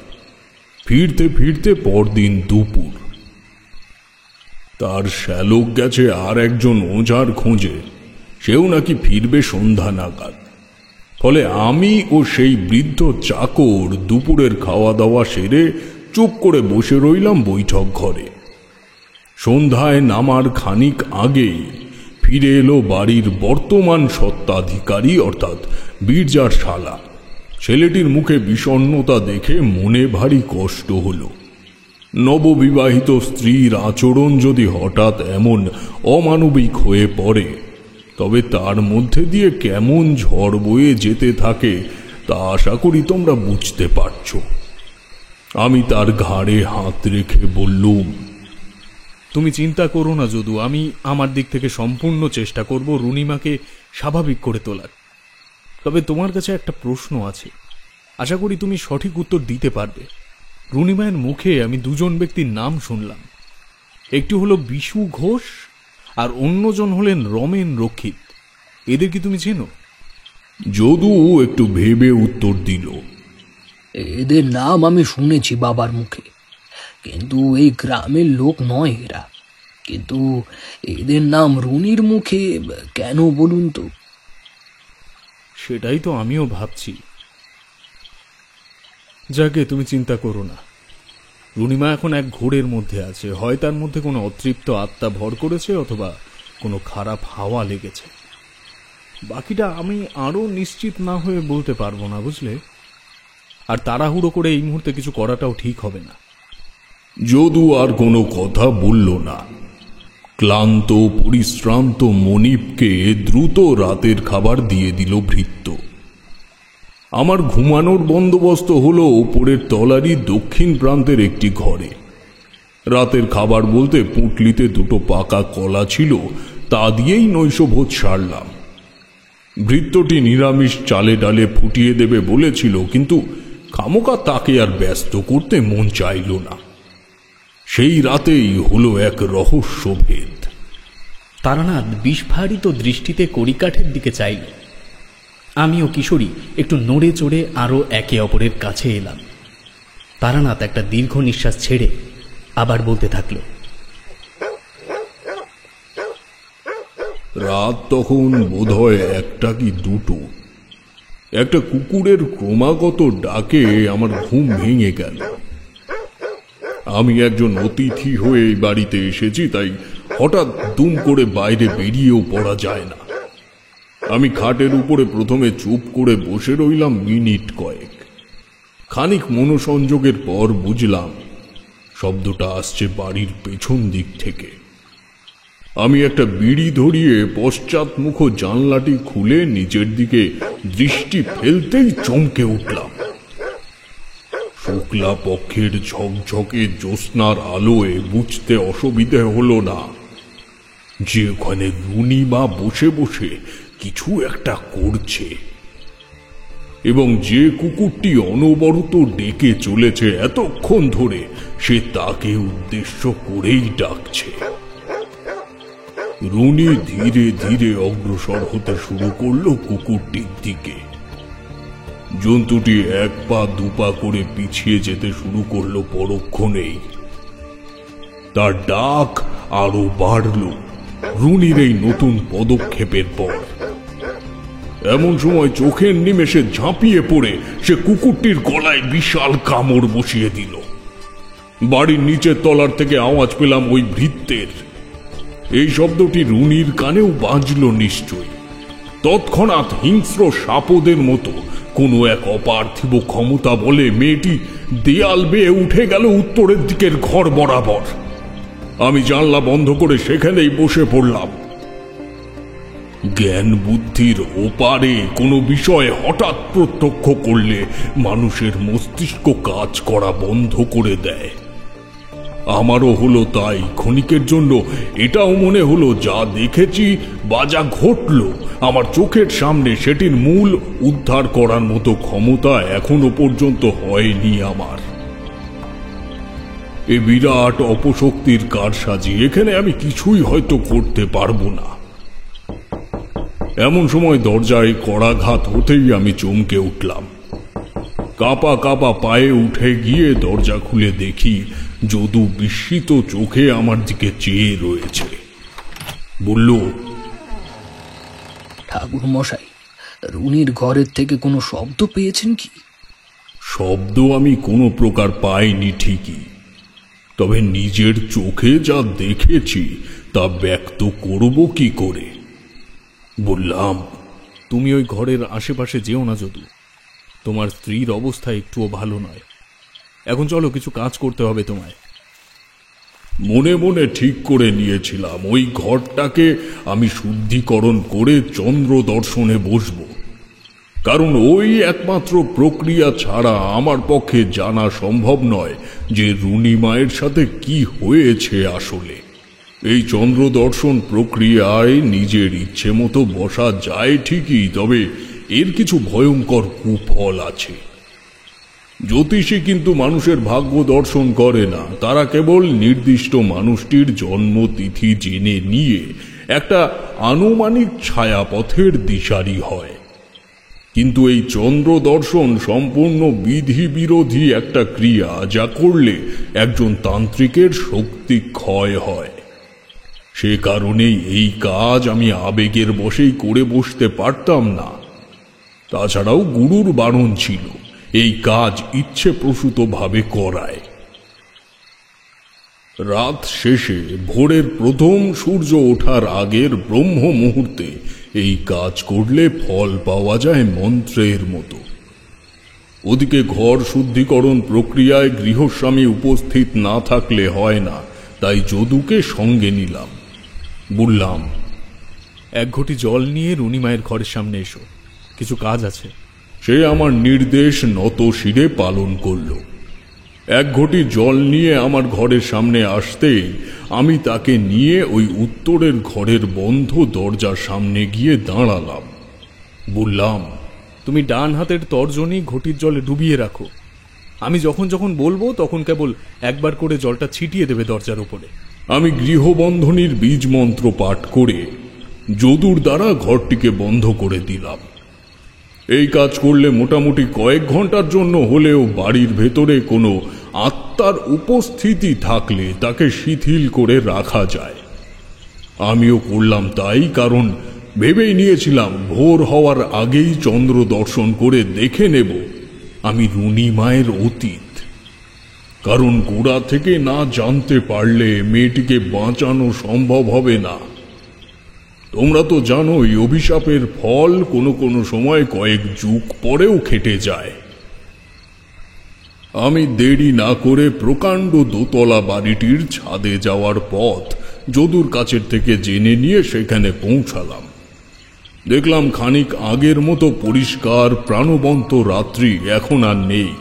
Speaker 4: ফিরতে ফিরতে পরদিন দুপুর। তার শ্যালক গেছে আর একজন ওঝার খোঁজে, সেও নাকি ফিরবে সন্ধ্যা নাগাদ। ফলে আমি ও সেই বৃদ্ধ চাকর দুপুরের খাওয়া দাওয়া সেরে চুপ করে বসে রইলাম বৈঠক ঘরে। সন্ধ্যায় নামার খানিক আগেই ফিরে এলো বাড়ির বর্তমান সত্ত্বাধিকারী অর্থাৎ বীরজার শালা। ছেলেটির মুখে বিষণ্ণতা দেখে মনে ভারী কষ্ট হলো। নববিবাহিত স্ত্রীর আচরণ যদি হঠাৎ এমন অমানবিক হয়ে পড়ে, তবে তার মধ্যে দিয়ে কেমন ঝড় বয়ে যেতে থাকে তা আশা করি তোমরা বুঝতে পারছ। আমি তার ঘাড়ে হাত রেখে বললুম,
Speaker 1: তুমি চিন্তা করো না যদু, আমি আমার দিক থেকে সম্পূর্ণ চেষ্টা করব রুনিমাকে স্বাভাবিক করে তোলার। তবে তোমার কাছে একটা প্রশ্ন আছে, আশা করি তুমি সঠিক উত্তর দিতে পারবে। রুনিমায়ের মুখে আমি দুজন ব্যক্তির নাম শুনলাম, একটি হলো বিশু ঘোষ আর অন্যজন হলেন রমেন রক্ষিত। এদের কি তুমি চেনো?
Speaker 4: যদু একটু ভেবে উত্তর দিল,
Speaker 2: এদের নাম আমি শুনেছি বাবার মুখে, কিন্তু এই গ্রামের লোক নয় এরা। কিন্তু এদের নাম রুনির মুখে কেন বলুন তো?
Speaker 1: সেটাই তো আমিও ভাবছি। যাকে তুমি চিন্তা করো না, রুনিমা এখন এক ঘোরের মধ্যে আছে। হয় তার মধ্যে কোনো অতৃপ্ত আত্মা ভর করেছে, অথবা কোনো খারাপ হাওয়া লেগেছে। বাকিটা আমি আরো নিশ্চিত না হয়ে বলতে পারবো না, বুঝলে? আর তাড়াহুড়ো করে এই মুহূর্তে কিছু করাটাও ঠিক হবে না।
Speaker 4: যদু আর কোনো কথা বলল না। ক্লান্ত পরিশ্রান্ত মনিবকে দ্রুত রাতের খাবার দিয়ে দিল ভৃত্য। আমার ঘুমানোর বন্দোবস্ত হলো ওপরের তলারই দক্ষিণ প্রান্তের একটি ঘরে। রাতের খাবার বলতে পুঁটলিতে দুটো পাকা কলা ছিল, তা দিয়েই নৈশভোজ সারলাম। ভৃত্যটি নিরামিষ চালে ডালে ফুটিয়ে দেবে বলেছিল, কিন্তু খামোকা তাকে আর ব্যস্ত করতে মন চাইল না। সেই রাতেই হলো এক রহস্যভেদ।
Speaker 1: তারানাথ বিস্ফারিত দৃষ্টিতে কড়িকাঠের দিকে চাইল। আমি ও কিশোরী একটু নড়ে চড়ে আরও একে অপরের কাছে এলাম। তারানাথ একটা দীর্ঘ নিঃশ্বাস ছেড়ে আবার বলতে থাকল,
Speaker 4: রাত তখন বোধহয় একটা কি দুটো। একটা কুকুরের ক্রমাগত ডাকে আমার ঘুম ভেঙে গেল। আমি একজন অতিথি হয়ে এই বাড়িতে এসেছি, তাই হঠাৎ দুম করে বাইরে বেরিয়েও পড়া যায় না। আমি খাটের উপরে প্রথমে চুপ করে বসে রইলাম মিনিট কয়েক। খানিক মনোসংযোগের পর বুঝলাম শব্দটা আসছে বাড়ির পেছন দিক থেকে। আমি একটা বিড়ি ধরিয়ে পশ্চাৎমুখ জানলাটি খুলে নিচের দিকে দৃষ্টি ফেলতেই চমকে উঠলাম। শুক্লা পক্ষের ঝকঝকে জ্যোৎস্নার আলোয় বুঝতে অসুবিধে হলো না যে ওখানে রুনিমা বসে বসে কিছু একটা করছে, এবং যে কুকুরটি অনবরত ডেকে চলেছে এতক্ষণ ধরে, সে তাকে উদ্দেশ্য করেই ডাকছে। রুনি ধীরে ধীরে অগ্রসর হতে শুরু করলো কুকুরটির দিকে। জন্তুটি এক পা দুপা করে পিছিয়ে যেতে শুরু করলো পরক্ষণেই। তার ডাক আরো বাড়ল রুনির এই নতুন পদক্ষেপের পর। এমন সময় চোখের নিমেষে ঝাঁপিয়ে পড়ে সে কুকুরটির গলায় বিশাল কামড় বসিয়ে দিল। বাড়ির নিচের তলার থেকে আওয়াজ পেলাম ওই ভৃত্যের। এই শব্দটি রুনির কানেও বাজল নিশ্চয়ই। তৎক্ষণাৎ হিংস্র সাপদের মতো কোনো এক অপার্থিব ক্ষমতা বলে মেয়েটি দেয়াল বেয়ে উঠে গেল উত্তরের দিকের ঘর বরাবর। আমি জানলা বন্ধ করে সেখানেই বসে পড়লাম। জ্ঞান বুদ্ধির ওপারে কোনো বিষয় হঠাৎ প্রত্যক্ষ করলে মানুষের মস্তিষ্ক কাজ করা বন্ধ করে দেয়। আমারও হলো তাই। ক্ষণিকের জন্য এটাও মনে হলো যা দেখেছি বা যা ঘটল আমার চোখের সামনে, সেটির মূল উদ্ধার করার মতো ক্ষমতা এখনো পর্যন্ত হয়নি আমার। এ বিরাট অপশক্তির কারসাজি, এখানে আমি কিছুই হয়তো করতে পারবো না। এমন সময় দরজায় কড়াঘাত হতেই আমি চমকে উঠলাম। কাঁপা কাঁপা পায়ে উঠে গিয়ে দরজা খুলে দেখি যদু বিস্মিত চোখে আমার দিকে চেয়ে রয়েছে। বলল,
Speaker 2: ঠাকুর মশাই, রুনির ঘরের থেকে কোনো শব্দ পেয়েছেন কি?
Speaker 4: শব্দ আমি কোনো প্রকার পাইনি ঠিকই, তবে নিজের চোখে যা দেখেছি তা ব্যক্ত করব কি করে। বললাম,
Speaker 1: তুমি ওই ঘরের আশেপাশে যেও না যদু। তোমার স্ত্রীর অবস্থা একটুও ভালো নয়। এখন চলো, কিছু কাজ করতে হবে তোমায়।
Speaker 4: মনে মনে ঠিক করে নিয়েছিলাম ওই ঘরটাকে আমি শুদ্ধিকরণ করে চন্দ্র দর্শনে বসব, কারণ ওই একমাত্র প্রক্রিয়া ছাড়া আমার পক্ষে জানা সম্ভব নয় যে রুনি মায়ের সাথে কি হয়েছে আসলে। এই চন্দ্র দর্শন প্রক্রিয়ায় নিজের ইচ্ছে মতো বসা যায় ঠিকই, তবে এর কিছু ভয়ঙ্কর কুফল আছে। জ্যোতিষী কিন্তু মানুষের ভাগ্য দর্শন করে না, তারা কেবল নির্দিষ্ট মানুষটির জন্মতিথি জেনে নিয়ে একটা আনুমানিক ছায়াপথের দিশারি হয়। কিন্তু এই চন্দ্র দর্শন সম্পূর্ণ বিধি বিরোধী একটা ক্রিয়া, যা করলে একজন তান্ত্রিকের শক্তি ক্ষয় হয়। সে কারণেই এই কাজ আমি আবেগের বশেই করে বসতে পারতাম না। তাছাড়াও গুরুর বারণ ছিল এই কাজ ইচ্ছে প্রসূতভাবে করায়। রাত শেষে ভোরের প্রথম সূর্য ওঠার আগের ব্রহ্ম মুহূর্তে এই কাজ করলে ফল পাওয়া যায় মন্ত্রের মতো। ওদিকে ঘর শুদ্ধিকরণ প্রক্রিয়ায় গৃহস্বামী উপস্থিত না থাকলে হয় না, তাই যদুকে সঙ্গে নিলাম। বললাম,
Speaker 1: এক ঘটি জল নিয়ে রুনি মায়ের ঘরের সামনে এসো, কিছু কাজ আছে।
Speaker 4: সে আমার নির্দেশ নত শিরে পালন করল। এক ঘটি জল নিয়ে আমার ঘরের সামনে আসতেই আমি তাকে নিয়ে ওই উত্তরের ঘরের বন্ধ দরজার সামনে গিয়ে দাঁড়ালাম। বললাম,
Speaker 1: তুমি ডান হাতের তর্জনী ঘটির জলে ডুবিয়ে রাখো। আমি যখন যখন বলবো তখন কেবল একবার করে জলটা ছিটিয়ে দেবে দরজার উপরে।
Speaker 4: আমি গৃহবন্ধনীর বীজ মন্ত্র পাঠ করে যদুর দ্বারা ঘরটিকে বন্ধ করে দিলাম। এই কাজ করলে মোটামুটি কয়েক ঘন্টার জন্য হলেও বাড়ির ভেতরে কোনো আত্মার উপস্থিতি থাকলে তাকে শিথিল করে রাখা যায়। আমিও করলাম তাই, কারণ ভেবেই নিয়েছিলাম ভোর হওয়ার আগেই চন্দ্র দর্শন করে দেখে নেব আমি রুনি মায়ের অতীত। কারণ গোড়া থেকে না জানতে পারলে মেয়েটিকে বাঁচানো সম্ভব হবে না। তোমরা তো জানোই অভিশাপের ফল কোনো কোনো সময় কয়েক যুগ পরেও খেটে যায়। আমি দেরি না করে প্রকাণ্ড দোতলা বাড়িটির ছাদে যাওয়ার পথ যদুর কাছের থেকে জেনে নিয়ে সেখানে পৌঁছালাম। দেখলাম খানিক আগের মতো পরিষ্কার প্রাণবন্ত রাত্রি এখন আর নেই।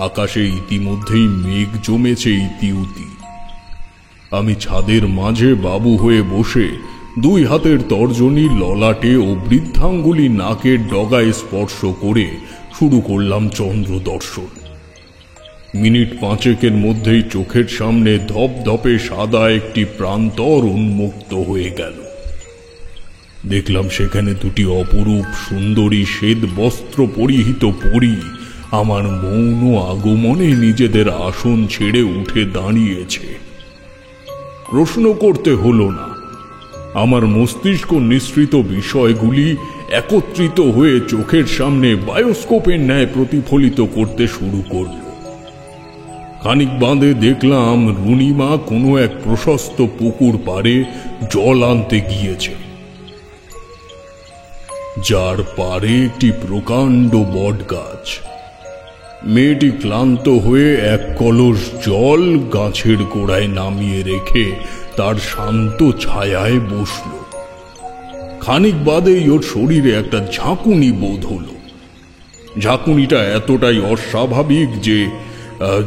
Speaker 4: আকাশে ইতিমধ্যেই মেঘ জমেছে ইতিউতি। আমি ছাদের মাঝে বাবু হয়ে বসে দুই হাতের তর্জনী ললাটে ও বৃদ্ধাঙ্গুলি নাকের ডগায় স্পর্শ করে শুরু করলাম চন্দ্র দর্শন। মিনিট পাঁচেকের মধ্যেই চোখের সামনে ধপধপে সাদা একটি প্রান্তর উন্মুক্ত হয়ে গেল। দেখলাম সেখানে দুটি অপরূপ সুন্দরী শ্বেত বস্ত্র পরিহিত পরী আমার মৌন আগমনে নিজেদের আসন ছেড়ে উঠে দাঁড়িয়েছে। প্রশ্ন করতে হলো না, আমার মস্তিষ্ক নিঃসৃত বিষয়গুলি একত্রিত হয়ে চোখের সামনে বায়োস্কোপের ন্যায় প্রতিফলিত করতে শুরু করল। খানিক বাদে দেখলাম রুনিমা কোনো এক প্রশস্ত পুকুর পাড়ে জল আনতে গিয়েছে, যার পাড়ে একটি প্রকাণ্ড বট গাছ। মেয়েটি ক্লান্ত হয়ে এক কলস জল গাছের গোড়ায় নামিয়ে রেখে তার শান্ত ছায়ায় বসল। খানিক বাদেই ওর শরীরে একটা ঝাঁকুনি বোধ হলো। ঝাঁকুনিটা এতটাই অস্বাভাবিক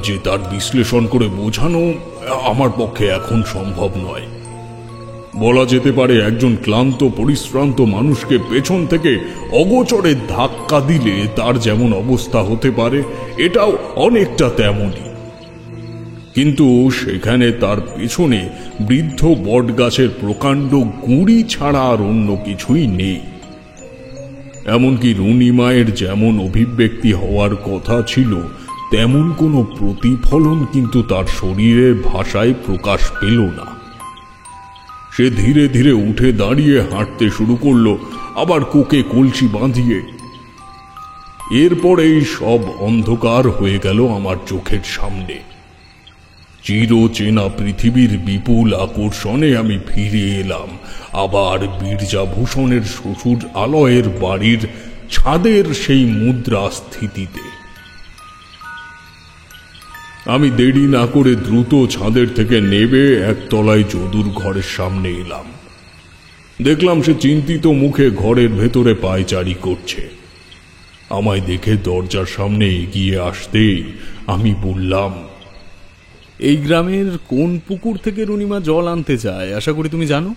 Speaker 4: যে তার বিশ্লেষণ করে বোঝানো আমার পক্ষে এখন সম্ভব নয়। বলা যেতে পারে একজন ক্লান্ত পরিশ্রান্ত মানুষকে পেছন থেকে অগোচরে ধাক্কা দিলে তার যেমন অবস্থা হতে পারে, এটাও অনেকটা তেমনই। কিন্তু সেখানে তার পেছনে বৃদ্ধ বটগাছের প্রকাণ্ড গুঁড়ি ছাড়া আর অন্য কিছুই নেই। এমনকি রুনি মায়ের যেমন অভিব্যক্তি হওয়ার কথা ছিল তেমন কোনো প্রতিফলন কিন্তু তার শরীরের ভাষায় প্রকাশ পেল না। সে ধীরে ধীরে উঠে দাঁড়িয়ে হাঁটতে শুরু করলো, আবার কোকে কলসি বাঁধিয়ে। এরপরেই সব অন্ধকার হয়ে গেল আমার চোখের সামনে। চিরচেনা পৃথিবীর বিপুল আকর্ষণে আমি ফিরে এলাম আবার বীরজাভূষণের শ্বশুর আলয়ের বাড়ির ছাদের সেই মুদ্রা স্থিতিতে। আমি দেরি না করে দ্রুত ছাদের থেকে নেমে একতলায় যদুর ঘরের সামনে এলাম। দেখলাম সে চিন্তিত মুখে ঘরের ভেতরে পায়চারি করছে। আমায় দেখে দরজার সামনে এগিয়ে আসতেই আমি বললাম,
Speaker 1: এই গ্রামের কোন পুকুর থেকে রুনিমা জল আনতে চায় আশা করি তুমি জানো?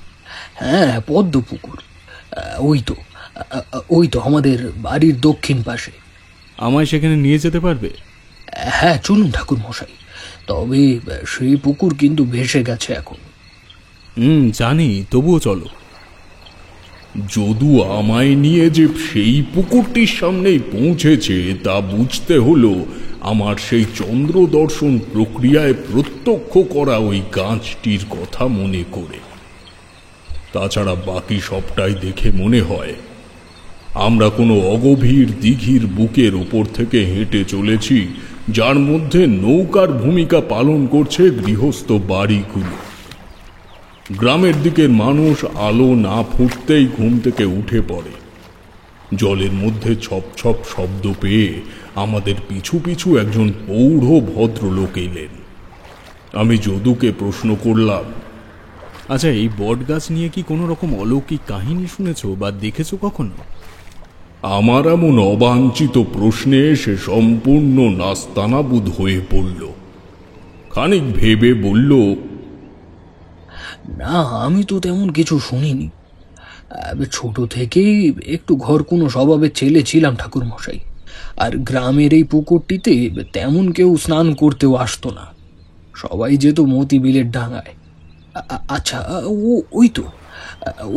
Speaker 2: হ্যাঁ, পদ্ম পুকুর। ওই তো আমাদের বাড়ির দক্ষিণ পাশে।
Speaker 1: আমায় সেখানে নিয়ে যেতে পারবে?
Speaker 2: হ্যাঁ, চলুন ঠাকুর মশাই। তবে সেই পুকুর কিন্তু ভেসে গেছে এখন।
Speaker 1: জানি, তবুও চলো।
Speaker 4: যদু আমায় নিয়ে যে সেই পুকুরটির সামনেই পৌঁছেছে তা বুঝতে হলো আমার সেই চন্দ্র দর্শন প্রক্রিয়ায় প্রত্যক্ষ করা ওই গাছটির কথা মনে করে। তাছাড়া বাকি সবটাই দেখে মনে হয় আমরা কোনো অগভীর দিঘির বুকের ওপর থেকে হেঁটে চলেছি, যার মধ্যে নৌকার ভূমিকা পালন করছে গৃহস্থ বাড়িগুলো। গ্রামের দিকের মানুষ আলো না ফুটতেই ঘুম থেকে উঠে পড়ে। জলের মধ্যে ছপ ছপ শব্দ পেয়ে আমাদের পিছু পিছু একজন পৌঢ় ভদ্রলোক এলেন। আমি যদুকে প্রশ্ন করলাম,
Speaker 1: আচ্ছা, এই বট গাছ নিয়ে কি কোনো রকম অলৌকিক কাহিনী শুনেছো বা দেখেছো কখনো?
Speaker 4: আমার এমন অবাঞ্ছিত প্রশ্নে সে সম্পূর্ণ নাস্তানাবুদ হয়ে পড়ল। খানিক ভেবে বলল,
Speaker 2: না, আমি তো তেমন কিছু শুনিনি। ছোট থেকেই একটু ঘর কোনো স্বভাবের ছেলে ছিলাম ঠাকুর মশাই। আর গ্রামের এই পুকুরটিতে তেমন কেউ স্নান করতেও আসতো না, সবাই যেত মতি বিলের ডাঙায়। আচ্ছা,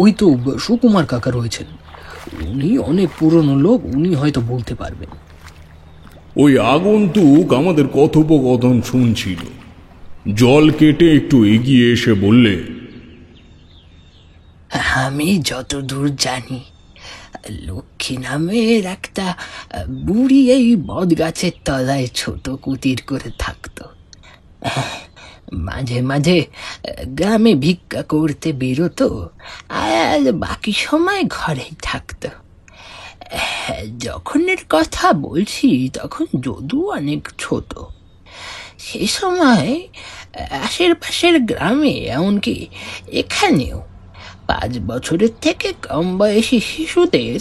Speaker 2: ওই তো সুকুমার কাকা রয়েছেন, উনি অনেক পুরনো লোক, উনি হয়তো বলতে পারবেন।
Speaker 4: ওই আগন্তুক আমাদের কথোপকথন শুনছিল। জল কেটে একটু এগিয়ে এসে বললে,
Speaker 3: আমি যতদূর জানি লক্ষ্মী নামের একটা বুড়ি এই বট গাছের তলায় ছোট কুটির করে থাকতো। মাঝে মাঝে গ্রামে ভিক্ষা করতে বেরোতো, আর বাকি সময় ঘরেই থাকতো। যখনের কথা বলছি তখন যদু অনেক ছোট। সে সময় আশেপাশের গ্রামে, এমনকি এখানেও 5 বছরের থেকে কম বয়সী শিশুদের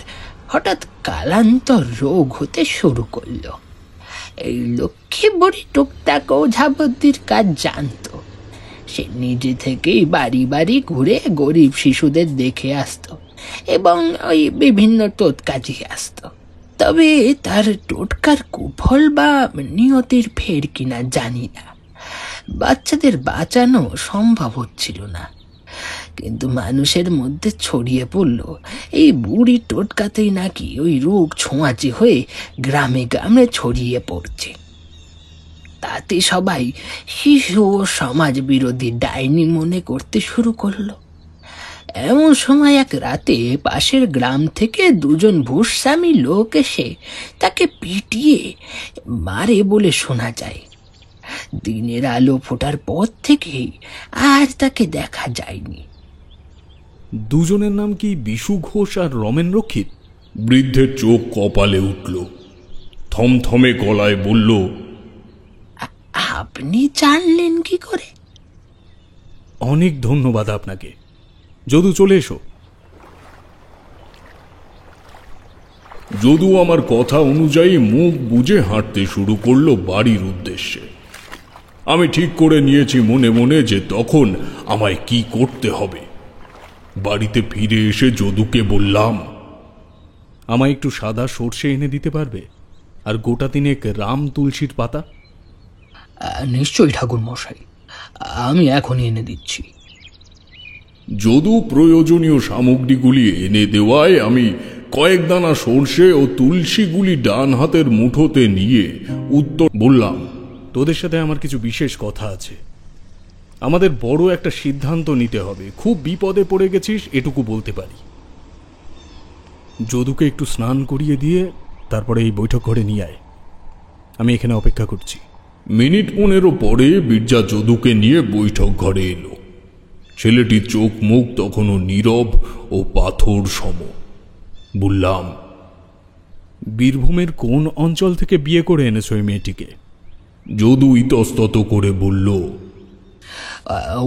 Speaker 3: হঠাৎ কালান্তর রোগ হতে শুরু করলো। এই লক্ষ্মী বুড়ি টুকটাক ওঝাবদ্দির কাজ জানতো। সে নিজে থেকেই বাড়ি বাড়ি ঘুরে গরিব শিশুদের দেখে আসতো এবং ওই বিভিন্ন টোটকাজি আসতো। তবে তার টোটকার কুফল বা নিয়তির ফের কিনা জানি না। বাচ্চাদের বাঁচানো সম্ভব হচ্ছিল না, কিন্তু মানুষের মধ্যে ছড়িয়ে পড়ল এই বুড়ি টোটকাতেই নাকি ওই রোগ ছোঁয়াচে হয়ে গ্রামে গ্রামে ছড়িয়ে পড়ছে। তাতে সবাই শিশু ও সমাজ বিরোধী ডাইনি মনে করতে শুরু করলো। এমন সময় এক রাতে পাশের গ্রাম থেকে 2 ভূস্বামী লোক এসে তাকে পিটিয়ে মারে বলে শোনা যায়। দিনের আলো ফোটার পর থেকেই আর তাকে দেখা যায়নি।
Speaker 1: দুজনের নাম কি বিশু ঘোষ আর রমেন রক্ষিত?
Speaker 4: বৃদ্ধের চোখ কপালে উঠল, থমথমে গলায় বলল,
Speaker 3: আপনি জানলেন কি করে?
Speaker 1: অনেক ধন্যবাদ আপনাকে। যদু, চলে এসো।
Speaker 4: যদু আমার কথা অনুযায়ী মুখ বুজে হাঁটতে শুরু করলো বাড়ির উদ্দেশ্যে। আমি ঠিক করে নিয়েছি মনে মনে যে তখন আমায় কি করতে হবে। বাড়িতে ফিরে এসে যদুকে বললাম,
Speaker 1: আমায় একটু সাদা সর্ষে এনে দিতে পারবে, আর গোটা তিনেক রাম তুলসীর পাতা?
Speaker 2: নিশ্চয়ই ঠাকুর মশাই, আমি এখনই এনে দিচ্ছি।
Speaker 4: যদু প্রয়োজনীয় সামগ্রীগুলি এনে দেওয়ায় আমি কয়েক দানা সর্ষে ও তুলসীগুলি ডান হাতের মুঠোতে নিয়ে উত্তর বললাম,
Speaker 1: তোদের সাথে আমার কিছু বিশেষ কথা আছে। আমাদের বড় একটা সিদ্ধান্ত নিতে হবে। খুব বিপদে পড়ে গেছিস এটুকু বলতে পারি। যদুকে একটু স্নান করিয়ে দিয়ে তারপরে এই বৈঠক ঘরে নিয়ে আয়। আমি এখানে অপেক্ষা করছি।
Speaker 4: মিনিট 15 পরে বিরজা যদুকে নিয়ে বৈঠক ঘরে এলো। ছেলেটির চোখ মুখ তখনও নীরব ও পাথর সম। বললাম,
Speaker 1: বীরভূমের কোন অঞ্চল থেকে বিয়ে করে এনেছো এই মেয়েটিকে?
Speaker 4: যদু ইতস্তত করে বলল,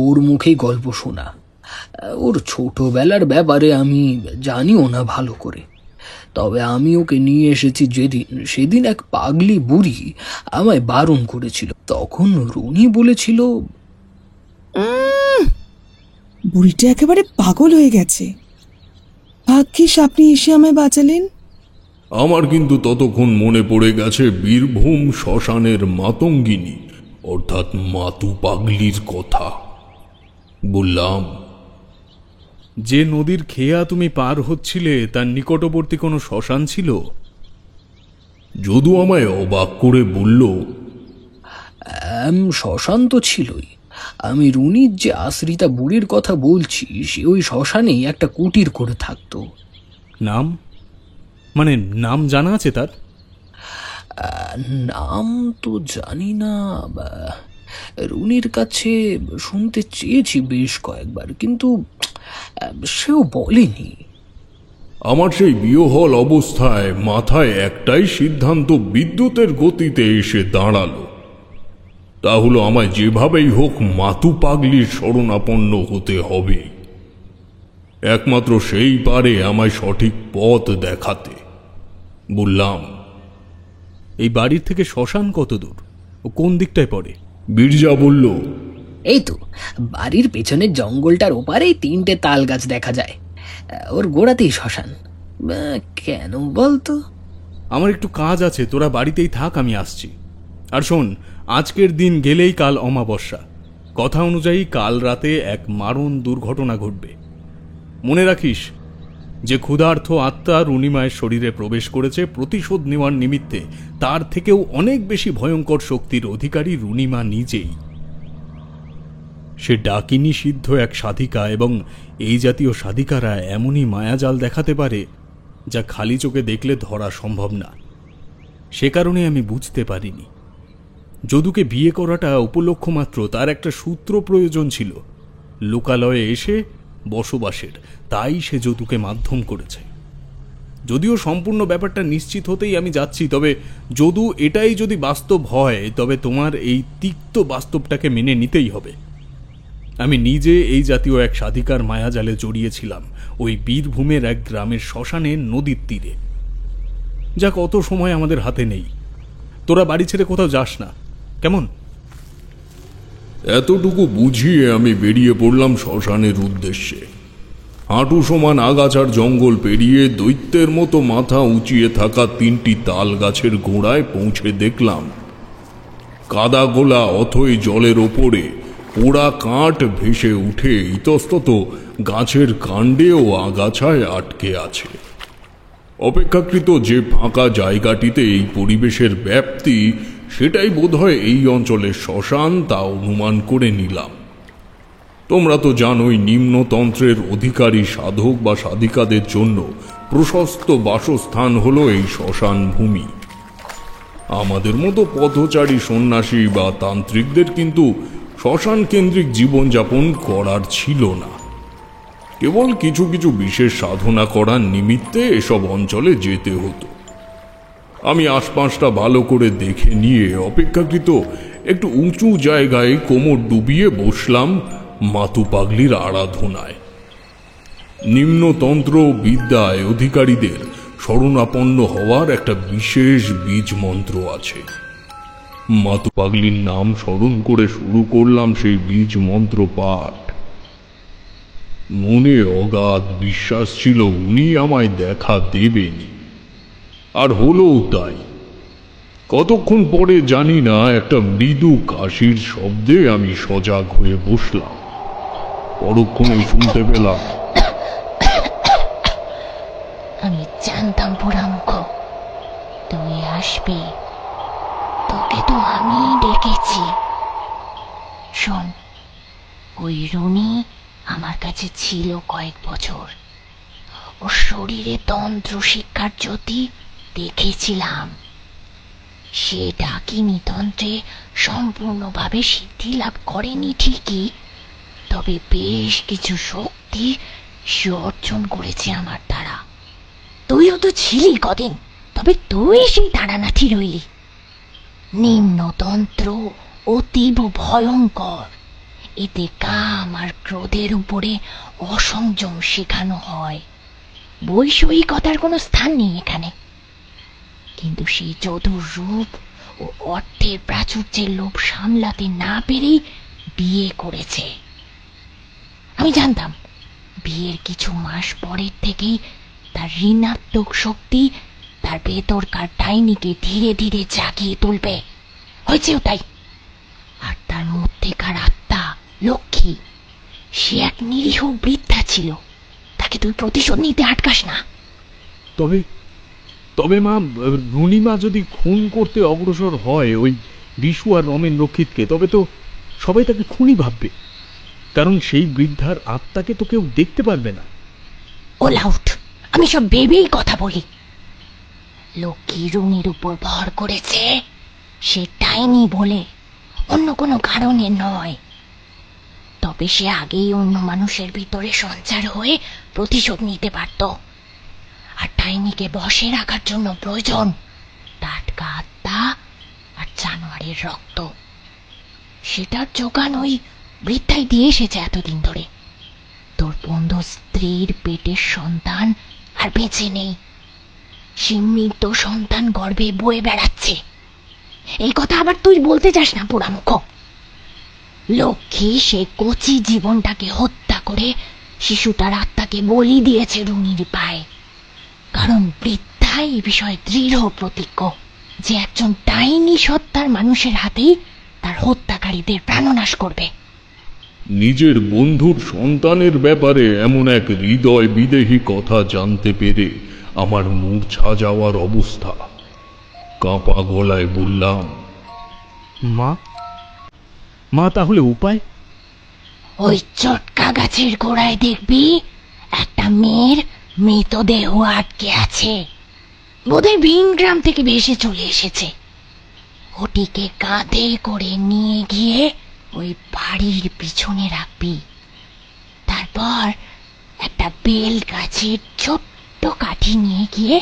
Speaker 2: ওর মুখেই গল্প শোনা। ওর ছোটবেলার ব্যাপারে আমি জানিও না ভালো করে, তবে আমি ওকে নিয়ে এসেছি সেদিন এক পাগলি বুড়ি আমায় বারণ করেছিল। তখন রুনি বলেছিল,
Speaker 5: বুড়িটা একেবারে পাগল হয়ে গেছে। ভাগ্যিস আপনি এসে আমায় বাঁচালেন।
Speaker 4: আমার কিন্তু ততক্ষণ মনে পড়ে গেছে বীরভূম শ্মশানের মাতঙ্গিনী অর্থাৎ মাতু পাগলির কথা। বললাম,
Speaker 1: যে নদীর খেয়া তুমি পার হচ্ছিলে তার নিকটবর্তী কোনো শ্মশান ছিল?
Speaker 4: যদু আমায় অবাক করে বলল,
Speaker 2: শ্মশান তো ছিলই। আমি রুনির যে আশ্রিতা বুড়ির কথা বলছি, সে ওই শ্মশানেই একটা কুটির করে থাকতো।
Speaker 1: নাম মানে নাম জানা আছে তার?
Speaker 2: নাম তো জানি না। রুনির কাছে শুনতে চেয়েছি বেশ কয়েকবার, কিন্তু সেও বলেনি।
Speaker 4: আমার সেই বিহ্বল অবস্থায় মাথায় একটাই সিদ্ধান্ত বিদ্যুতের গতিতে এসে দাঁড়ালো। তা হলো আমায় যেভাবেই হোক মাতু পাগলির শরণাপন্ন হতে হবে। একমাত্র সেই পারে আমায় সঠিক পথ দেখাতে। বললাম,
Speaker 1: এই বাড়ির থেকে শ্মশান কত দূর ও কোন দিকটায় পড়ে?
Speaker 4: বিরজা বলল,
Speaker 3: এই তো বাড়ির পেছনের জঙ্গলটার ওপারেই 3টে তাল গাছ দেখা যায়, ওর গোড়াতেই শ্মশান। কেন বলতো?
Speaker 1: আমার একটু কাজ আছে, তোরা বাড়িতেই থাক, আমি আসছি। আর শোন, আজকের দিন গেলেই কাল অমাবস্যা। কথা অনুযায়ী কাল রাতে এক মারণ দুর্ঘটনা ঘটবে। মনে রাখিস যে ক্ষুধার্ত আত্মা রুনিমায়ের শরীরে প্রবেশ করেছে প্রতিশোধ নেওয়ার নিমিত্তে, তার থেকেও অনেক বেশি ভয়ঙ্কর শক্তির অধিকারী রুনিমা নিজেই। সে ডাকিনী সিদ্ধ এক সাধিকা, এবং এই জাতীয় সাধিকারা এমনই মায়াজাল দেখাতে পারে যা খালি চোখে দেখলে ধরা সম্ভব না। সে কারণে আমি বুঝতে পারিনি। যদুকে বিয়ে করাটা উপলক্ষ মাত্র, তার একটা সূত্র প্রয়োজন ছিল লোকালয়ে এসে বসবাসের, তাই সে যদুকে মাধ্যম করেছে। যদিও সম্পূর্ণ ব্যাপারটা নিশ্চিত হতেই আমি যাচ্ছি, তবে যদু এটাই যদি বাস্তব হয় তবে তোমার এই তিক্ত বাস্তবটাকে মেনে নিতেই হবে। আমি নিজে এই জাতীয় এক সাধিকার মায়াজালে জড়িয়েছিলাম ওই বীরভূমের এক গ্রামের শ্মশানে নদীর তীরে। যাক, অত সময় আমাদের হাতে নেই। তোরা বাড়ি ছেড়ে কোথাও যাস না, কেমন?
Speaker 4: এতটুকু বুঝিয়ে আমি বেরিয়ে পড়লাম শ্মশানের উদ্দেশ্যে। হাঁটু সমান আগাছার জঙ্গল পেরিয়ে দৈত্যের মতো মাথা উঁচিয়ে থাকা 3টি তাল গাছের গোড়ায় পৌঁছে দেখলাম কাদা গোলা অথই জলের ওপরে পোড়া কাঠ ভেসে উঠে ইতস্তত গাছের কাণ্ডে ও আগাছায় আটকে আছে। অপেক্ষাকৃত যে ফাঁকা জায়গাটিতে এই পরিবেশের ব্যাপ্তি, সেটাই বোধহয় এই অঞ্চলের শ্মশান, তা অনুমান করে নিলাম। তোমরা তো জানোই, নিম্নতন্ত্রের অধিকারী সাধক বা সাধিকাদের জন্য প্রশস্ত বাসস্থান হলো এই শ্মশান ভূমি। আমাদের মতো পথচারী সন্ন্যাসী বা তান্ত্রিকদের কিন্তু শ্মশান কেন্দ্রিক জীবনযাপন করার ছিল না। কেবল কিছু কিছু বিশেষ সাধনা করার নিমিত্তে এসব অঞ্চলে যেতে হতো। আমি আশপাশটা ভালো করে দেখে নিয়ে অপেক্ষাকৃত একটু উঁচু জায়গায় কোমর ডুবিয়ে বসলাম মাতু পাগলির আরাধনায়। নিম্নতন্ত্র বিদ্যায় অধিকারীদের শরণাপন্ন হওয়ার একটা বিশেষ বীজ মন্ত্র আছে। মাতু পাগলির নাম স্মরণ করে শুরু করলাম সেই বীজ মন্ত্র পাঠ। মনে অগাধ বিশ্বাস ছিল উনি আমায় দেখা দেবেনি, আর হলোও তাই। কতক্ষণ পরে জানি না একটা মৃদু কাশির শব্দে আমি সজাগ হয়ে বসলাম। পরক্ষণে শুনতে পেলাম,
Speaker 6: আমি জানতাম পোড়ামুখ তুই আসবি, তোকে তো আমি ডেকেছি। শোন, ওই রুনি আমার কাছে ছিল কয়েক বছর। ওর শরীরে তন্ত্র শিক্ষার জ্যোতি দেখেছিলাম। সে ডাকিনী তন্ত্রে সম্পূর্ণভাবে সিদ্ধি লাভ করেনি ঠিকই, তবে বেশ কিছু শক্তি সে অর্জন করেছে আমার দ্বারা। তুইও তো ছিলি কদিন, তবে তুই সেই তাড়ানাথি রইলি। নিম্নতন্ত্র অতীব ভয়ঙ্কর। এতে কাম আর ক্রোধের উপরে অসংযম শেখানো হয়। বৈষয়িকতার কোনো স্থান নেই এখানে। কিন্তু সেই চতুর রূপ ও অর্থের প্রাচুর্যের লোভ সামলাতে না পেরেই বিয়ে করেছে। আমি জানতাম বিয়ের কিছু মাস পরের থেকেই তার ঋণাত্মক শক্তি তার ভেতরকার ডাইনিকে ধীরে ধীরে জাগিয়ে তুলবে। হয়েছেও তাই। আর তার মধ্যেকার আত্মা লক্ষ্মী, সে এক নিরীহ বৃদ্ধা ছিল। তাকে তুই প্রতিশোধ নিতে আটকাস না।
Speaker 4: তবে তবে মা, রুনিমা যদি খুন করতে অগ্রসর হয় ওই বিশু আর রমেন রক্ষিতকে, তবে তো সবাই তাকে খুনি ভাববে, কারণ সেই বৃদ্ধার আত্মাকে তো কেউ দেখতে পারবে না।
Speaker 6: ওল আউট! আমি সব ভেবেই কথা বলি। লক্ষ্মী রুনির উপর ভর করেছে সে ডাইনি বলে, অন্য কোনো কারণে নয়। তবে সে আগেই অন্য মানুষের ভিতরে সঞ্চার হয়ে প্রতিশোধ নিতে পারত। আর ডাইনিকে বশে রাখার জন্য প্রয়োজন টাটকা আত্মা আর জানোয়ারের রক্ত। সেটার যোগান ওই বৃদ্ধাই দিয়ে এসেছে এতদিন ধরে। তোর বন্ধু স্ত্রীর পেটের সন্তান আর বেঁচে নেই। সে মৃত সন্তান গর্ভে বয়ে বেড়াচ্ছে। এই কথা আবার তুই বলতে যাস না পোড়ামুখ। লক্ষ্মী সে কচি জীবনটাকে হত্যা করে শিশুটার আত্মাকে বলি দিয়েছে রুনির পায়ে। কারণ বৃদ্ধা এই বিষয়ে দৃঢ় প্রতিজ্ঞ যে একজন ডাইনি সত্তার মানুষের হাতেই তার হত্যাকারীদের প্রাণনাশ করবে।
Speaker 4: নিজের বন্ধুর সন্তানের ব্যাপারে এমন এক হৃদয় বিদেহী কথা জানতে পেরে আমার মূর্ছা যাওয়ার অবস্থা। কাঁপা গলায় বললাম,
Speaker 1: মা, মা তাহলে উপায়?
Speaker 6: ওই চটকা গাছের গোড়ায় দেখবি একটা মেয়ের মৃতদেহ আটকে আছে। বোধহয় ভিনগ্রাম থেকে ভেসে চলে এসেছে। ওটিকে কাঁধে করে নিয়ে গিয়ে ওই বাড়ির পিছনে রাখবি। তারপর একটা বেল গাছের ছোট্ট কাঠি নিয়ে গিয়ে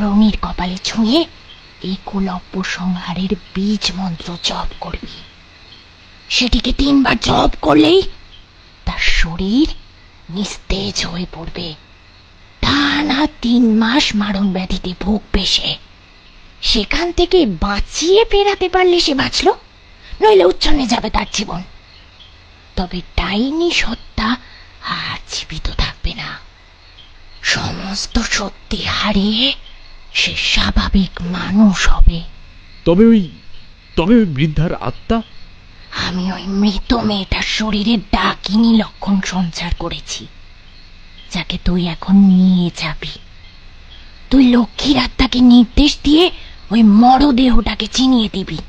Speaker 6: রনির কপালে ছুঁয়ে একলব্য সংহারের বীজ মন্ত্র জপ করবি। সেটিকে 3 বার জপ করলেই তার শরীর নিস্তেজ হয়ে পড়বে। টানা 3 মাস মারণ ব্যাধিতে ভুগবে সে। সেখান থেকে বাঁচিয়ে ফেরাতে পারলে সে বাঁচল, নইলে উচ্ছন্নে যাবে তার জীবন। তবে ডাইনি সত্তা আর জীবিত থাকবে না। সমস্ত সত্যি হারিয়ে সে স্বাভাবিক মানুষ হবে।
Speaker 1: তবে ওই বৃদ্ধার আত্মা?
Speaker 6: আমি ওই মৃত মেয়েটার শরীরে ডাকিনী লক্ষণ সঞ্চার করেছি, যাকে তুই এখন নিয়ে যাবি। তুই লক্ষ্মীর আত্মাকে নির্দেশ দিয়ে ওই মরদেহটাকে চিনিয়ে দিবি।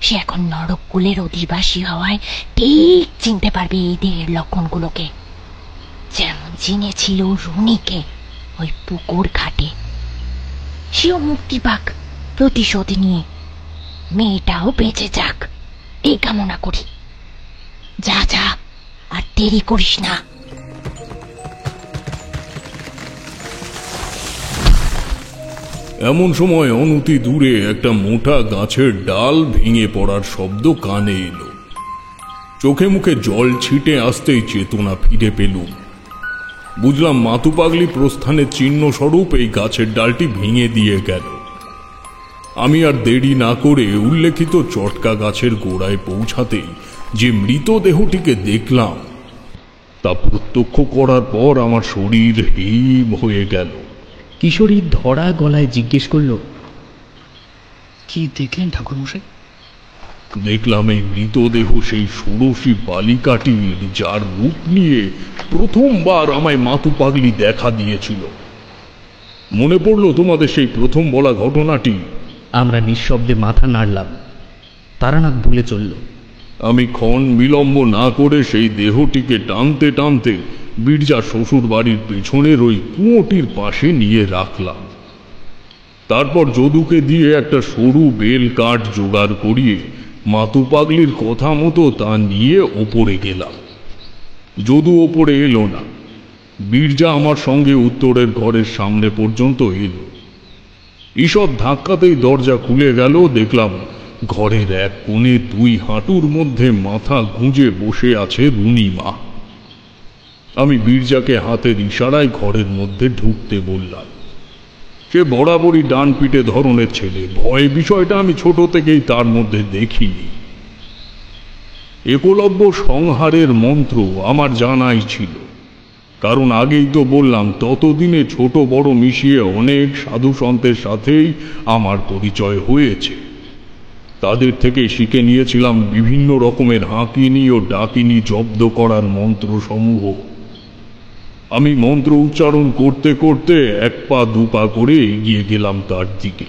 Speaker 6: সে এখন নরককুলের অধিবাসী হওয়ায় ঠিক চিনতে পারবে এই দেহের লক্ষণগুলোকে, যেমন চিনেছিল রুনিকে ওই পুকুর ঘাটে। সেও মুক্তি পাক প্রতিশোধ নিয়ে, মেয়েটাও বেঁচে যাক, এই কামনা করি। যা যা, আর দেরি করিস না।
Speaker 4: এমন সময় অনতি দূরে একটা মোটা গাছের ডাল ভেঙে পড়ার শব্দ কানে এলো। চোখে মুখে জল ছিটে আসতেই চেতনা ফিরে পেলুম। বুঝলাম মাতু পাগলি প্রস্থানের চিহ্ন স্বরূপ এই গাছের ডালটি ভেঙে দিয়ে গেল। আমি আর দেরি না করে উল্লেখিত চটকা গাছের গোড়ায় পৌঁছাতেই যে মৃতদেহটিকে দেখলাম তা প্রত্যক্ষ করার পর আমার শরীর হিম হয়ে গেল।
Speaker 1: কিশোরী ধরা গলায় জিজ্ঞেস করল,
Speaker 2: কি দেখলেন ঠাকুরমশাই?
Speaker 4: দেখলাম এই মৃতদেহ সেই ষোড়শী বালিকাটির যার রূপ নিয়ে প্রথমবার আমায় মাতু পাগলি দেখা দিয়েছিল। মনে পড়ল তোমাদের সেই প্রথম বলা ঘটনাটি।
Speaker 1: আমরা নিঃশব্দে মাথা নাড়লাম। তারানাথ বলে চলল,
Speaker 4: আমি ক্ষণ বিলম্ব না করে সেই দেহটিকে টানতে টানতে বীরজা শ্বশুর বাড়ির পেছনের ওই কুয়োটির পাশে নিয়ে রাখলাম। তারপর যদুকে দিয়ে একটা সরু বেল কাঠ জোগাড় করিয়ে মাতু পাগলির কথা মতো তা নিয়ে ওপরে গেলাম। যদু ওপরে এলো না। বীরজা আমার সঙ্গে উত্তরের ঘরের সামনে পর্যন্ত এলো। ঈষৎ ধাক্কাতেই দরজা খুলে গেল। দেখলাম ঘরের এক কোণে 2 হাঁটুর মধ্যে মাথা গুঁজে বসে আছে রুনিমা। আমি বীরজাকে হাতের ইশারায় ঘরের মধ্যে ঢুকতে বললাম। সে বরাবরই ডান পিটে ধরনের ছেলে। ভয় বিষয়টা আমি ছোট থেকেই তার মধ্যে দেখিনি। একলব্য সংহারের মন্ত্র আমার জানাই ছিল, কারণ আগেই তো বললাম ততদিনে ছোট বড় মিশিয়ে অনেক সাধু সন্তের সাথেই আমার পরিচয় হয়েছে। তাদের থেকে শিখে নিয়েছিলাম বিভিন্ন রকমের হাঁকিনি ও ডাকিনি জব্দ করার মন্ত্র সমূহ। আমি মন্ত্র উচ্চারণ করতে করতে 1 পা 2 পা করে এগিয়ে গেলাম তার দিকে।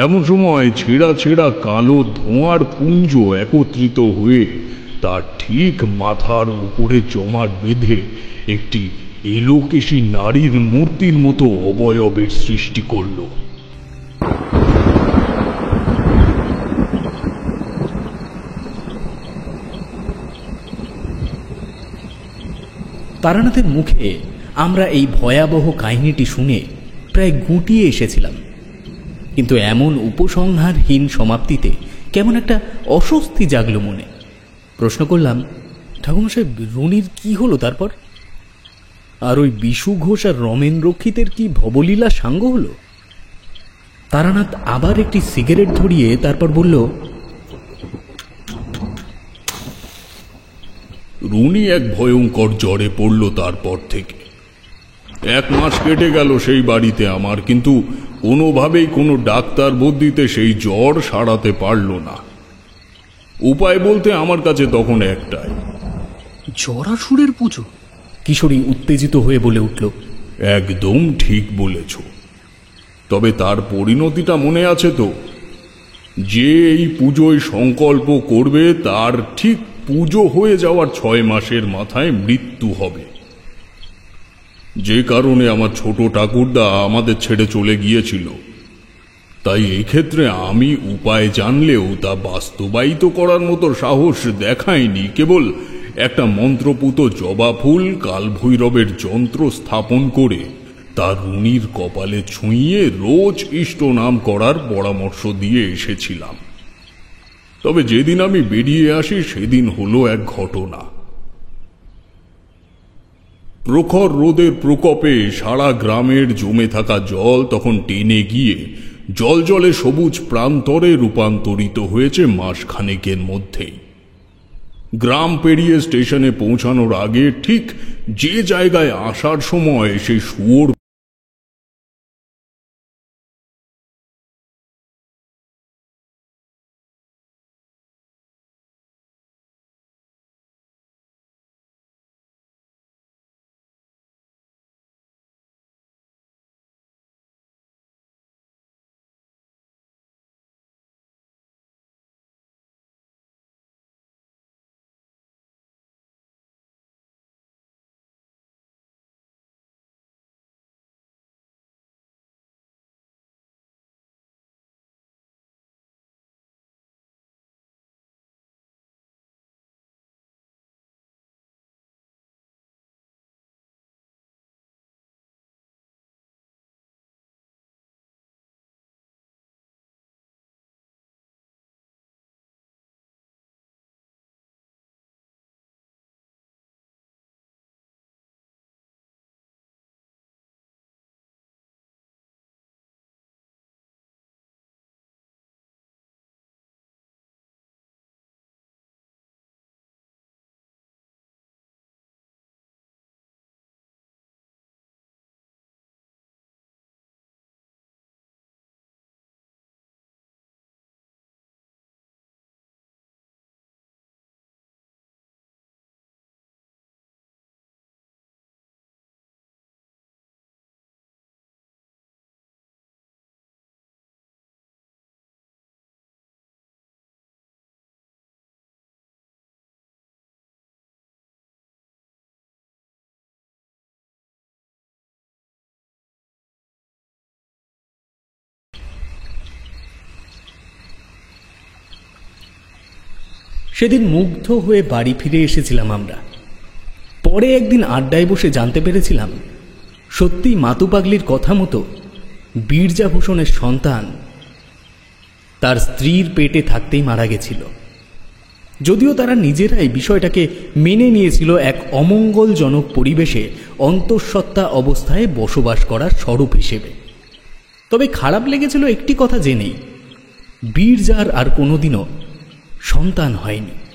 Speaker 4: এমন সময় ছেঁড়া ছেঁড়া কালো ধোঁয়ার পুঞ্জ একত্রিত হয়ে তার ঠিক মাথার উপরে জমাট বেঁধে একটি এলোকেশী নারীর মূর্তির মতো অবয়বের সৃষ্টি করল।
Speaker 1: তারানাথের মুখে আমরা এই ভয়াবহ কাহিনীটি শুনে প্রায় গুটিয়ে এসেছিলাম, কিন্তু এমন উপসংহারহীন সমাপ্তিতে কেমন একটা অস্বস্তি জাগল মনে। প্রশ্ন করলাম, ঠাকুরমশাই, রুনির কি হলো তারপর? আর ওই বিশু ঘোষ আর রমেন রক্ষিতের কি ভবলীলা সাঙ্গ হলো? তারানাথ আবার একটি সিগারেট ধরিয়ে তারপর বলল,
Speaker 4: রুনি এক ভয়ঙ্কর জ্বরে পড়ল। তারপর থেকে 1 মাস কেটে গেল সেই বাড়িতে আমার, কিন্তু কোনোভাবেই কোনো ডাক্তার বদ্যিতে সেই জ্বর সারাতে পারল না। উপায় বলতে আমার কাছে তখন একটাই।
Speaker 2: জরাসুরের পুজো?
Speaker 1: কিশোরী উত্তেজিত হয়ে বলে উঠল,
Speaker 4: একদম ঠিক বলেছ। তবে তার পরিণতিটা মনে আছে তো? যে এই পুজোয় সংকল্প করবে তার ঠিক পুজো হয়ে যাওয়ার 6 মাসের মাথায় মৃত্যু হবে। যে কারণে আমার ছোট ঠাকুরদা আমাদের ছেড়ে চলে গিয়েছিল। তাই এই ক্ষেত্রে আমি উপায় জানলেও তা বাস্তবায়িত করার মতো সাহস দেখায়নি। কেবল একটা মন্ত্রপুত জবা ফুল কালভৈরবের যন্ত্র স্থাপন করে তার রুনির কপালে ছুঁইয়ে রোজ ইষ্ট নাম করার পরামর্শ দিয়ে এসেছিলাম। তবে যেদিন আমি বেরিয়ে আসি সেদিন হলো এক ঘটনা। প্রখর রোদের প্রকোপে সারা গ্রামের জমে থাকা জল তখন টেনে গিয়ে জলে সবুজ প্রান্তরে রূপান্তরিত হয়েছে মাসখানেকের মধ্যেই। গ্রাম পেরিয়ে স্টেশনে পৌঁছানোর আগে ঠিক যে জায়গায় আসার সময় সেই শুয়োর
Speaker 1: সেদিন মুগ্ধ হয়ে বাড়ি ফিরে এসেছিলাম আমরা। পরে একদিন আড্ডায় বসে জানতে পেরেছিলাম সত্যি মাতু পাগলির কথা মতো বীরজাভূষণের সন্তান তার স্ত্রীর পেটে থাকতেই মারা গেছিল। যদিও তারা নিজেরাই বিষয়টাকে মেনে নিয়েছিল এক অমঙ্গলজনক পরিবেশে অন্তঃসত্ত্বা অবস্থায় বসবাস করার স্বরূপ হিসেবে। তবে খারাপ লেগেছিল একটি কথা জেনেই, বীরজার আর কোনোদিনও সন্তান হয়নি।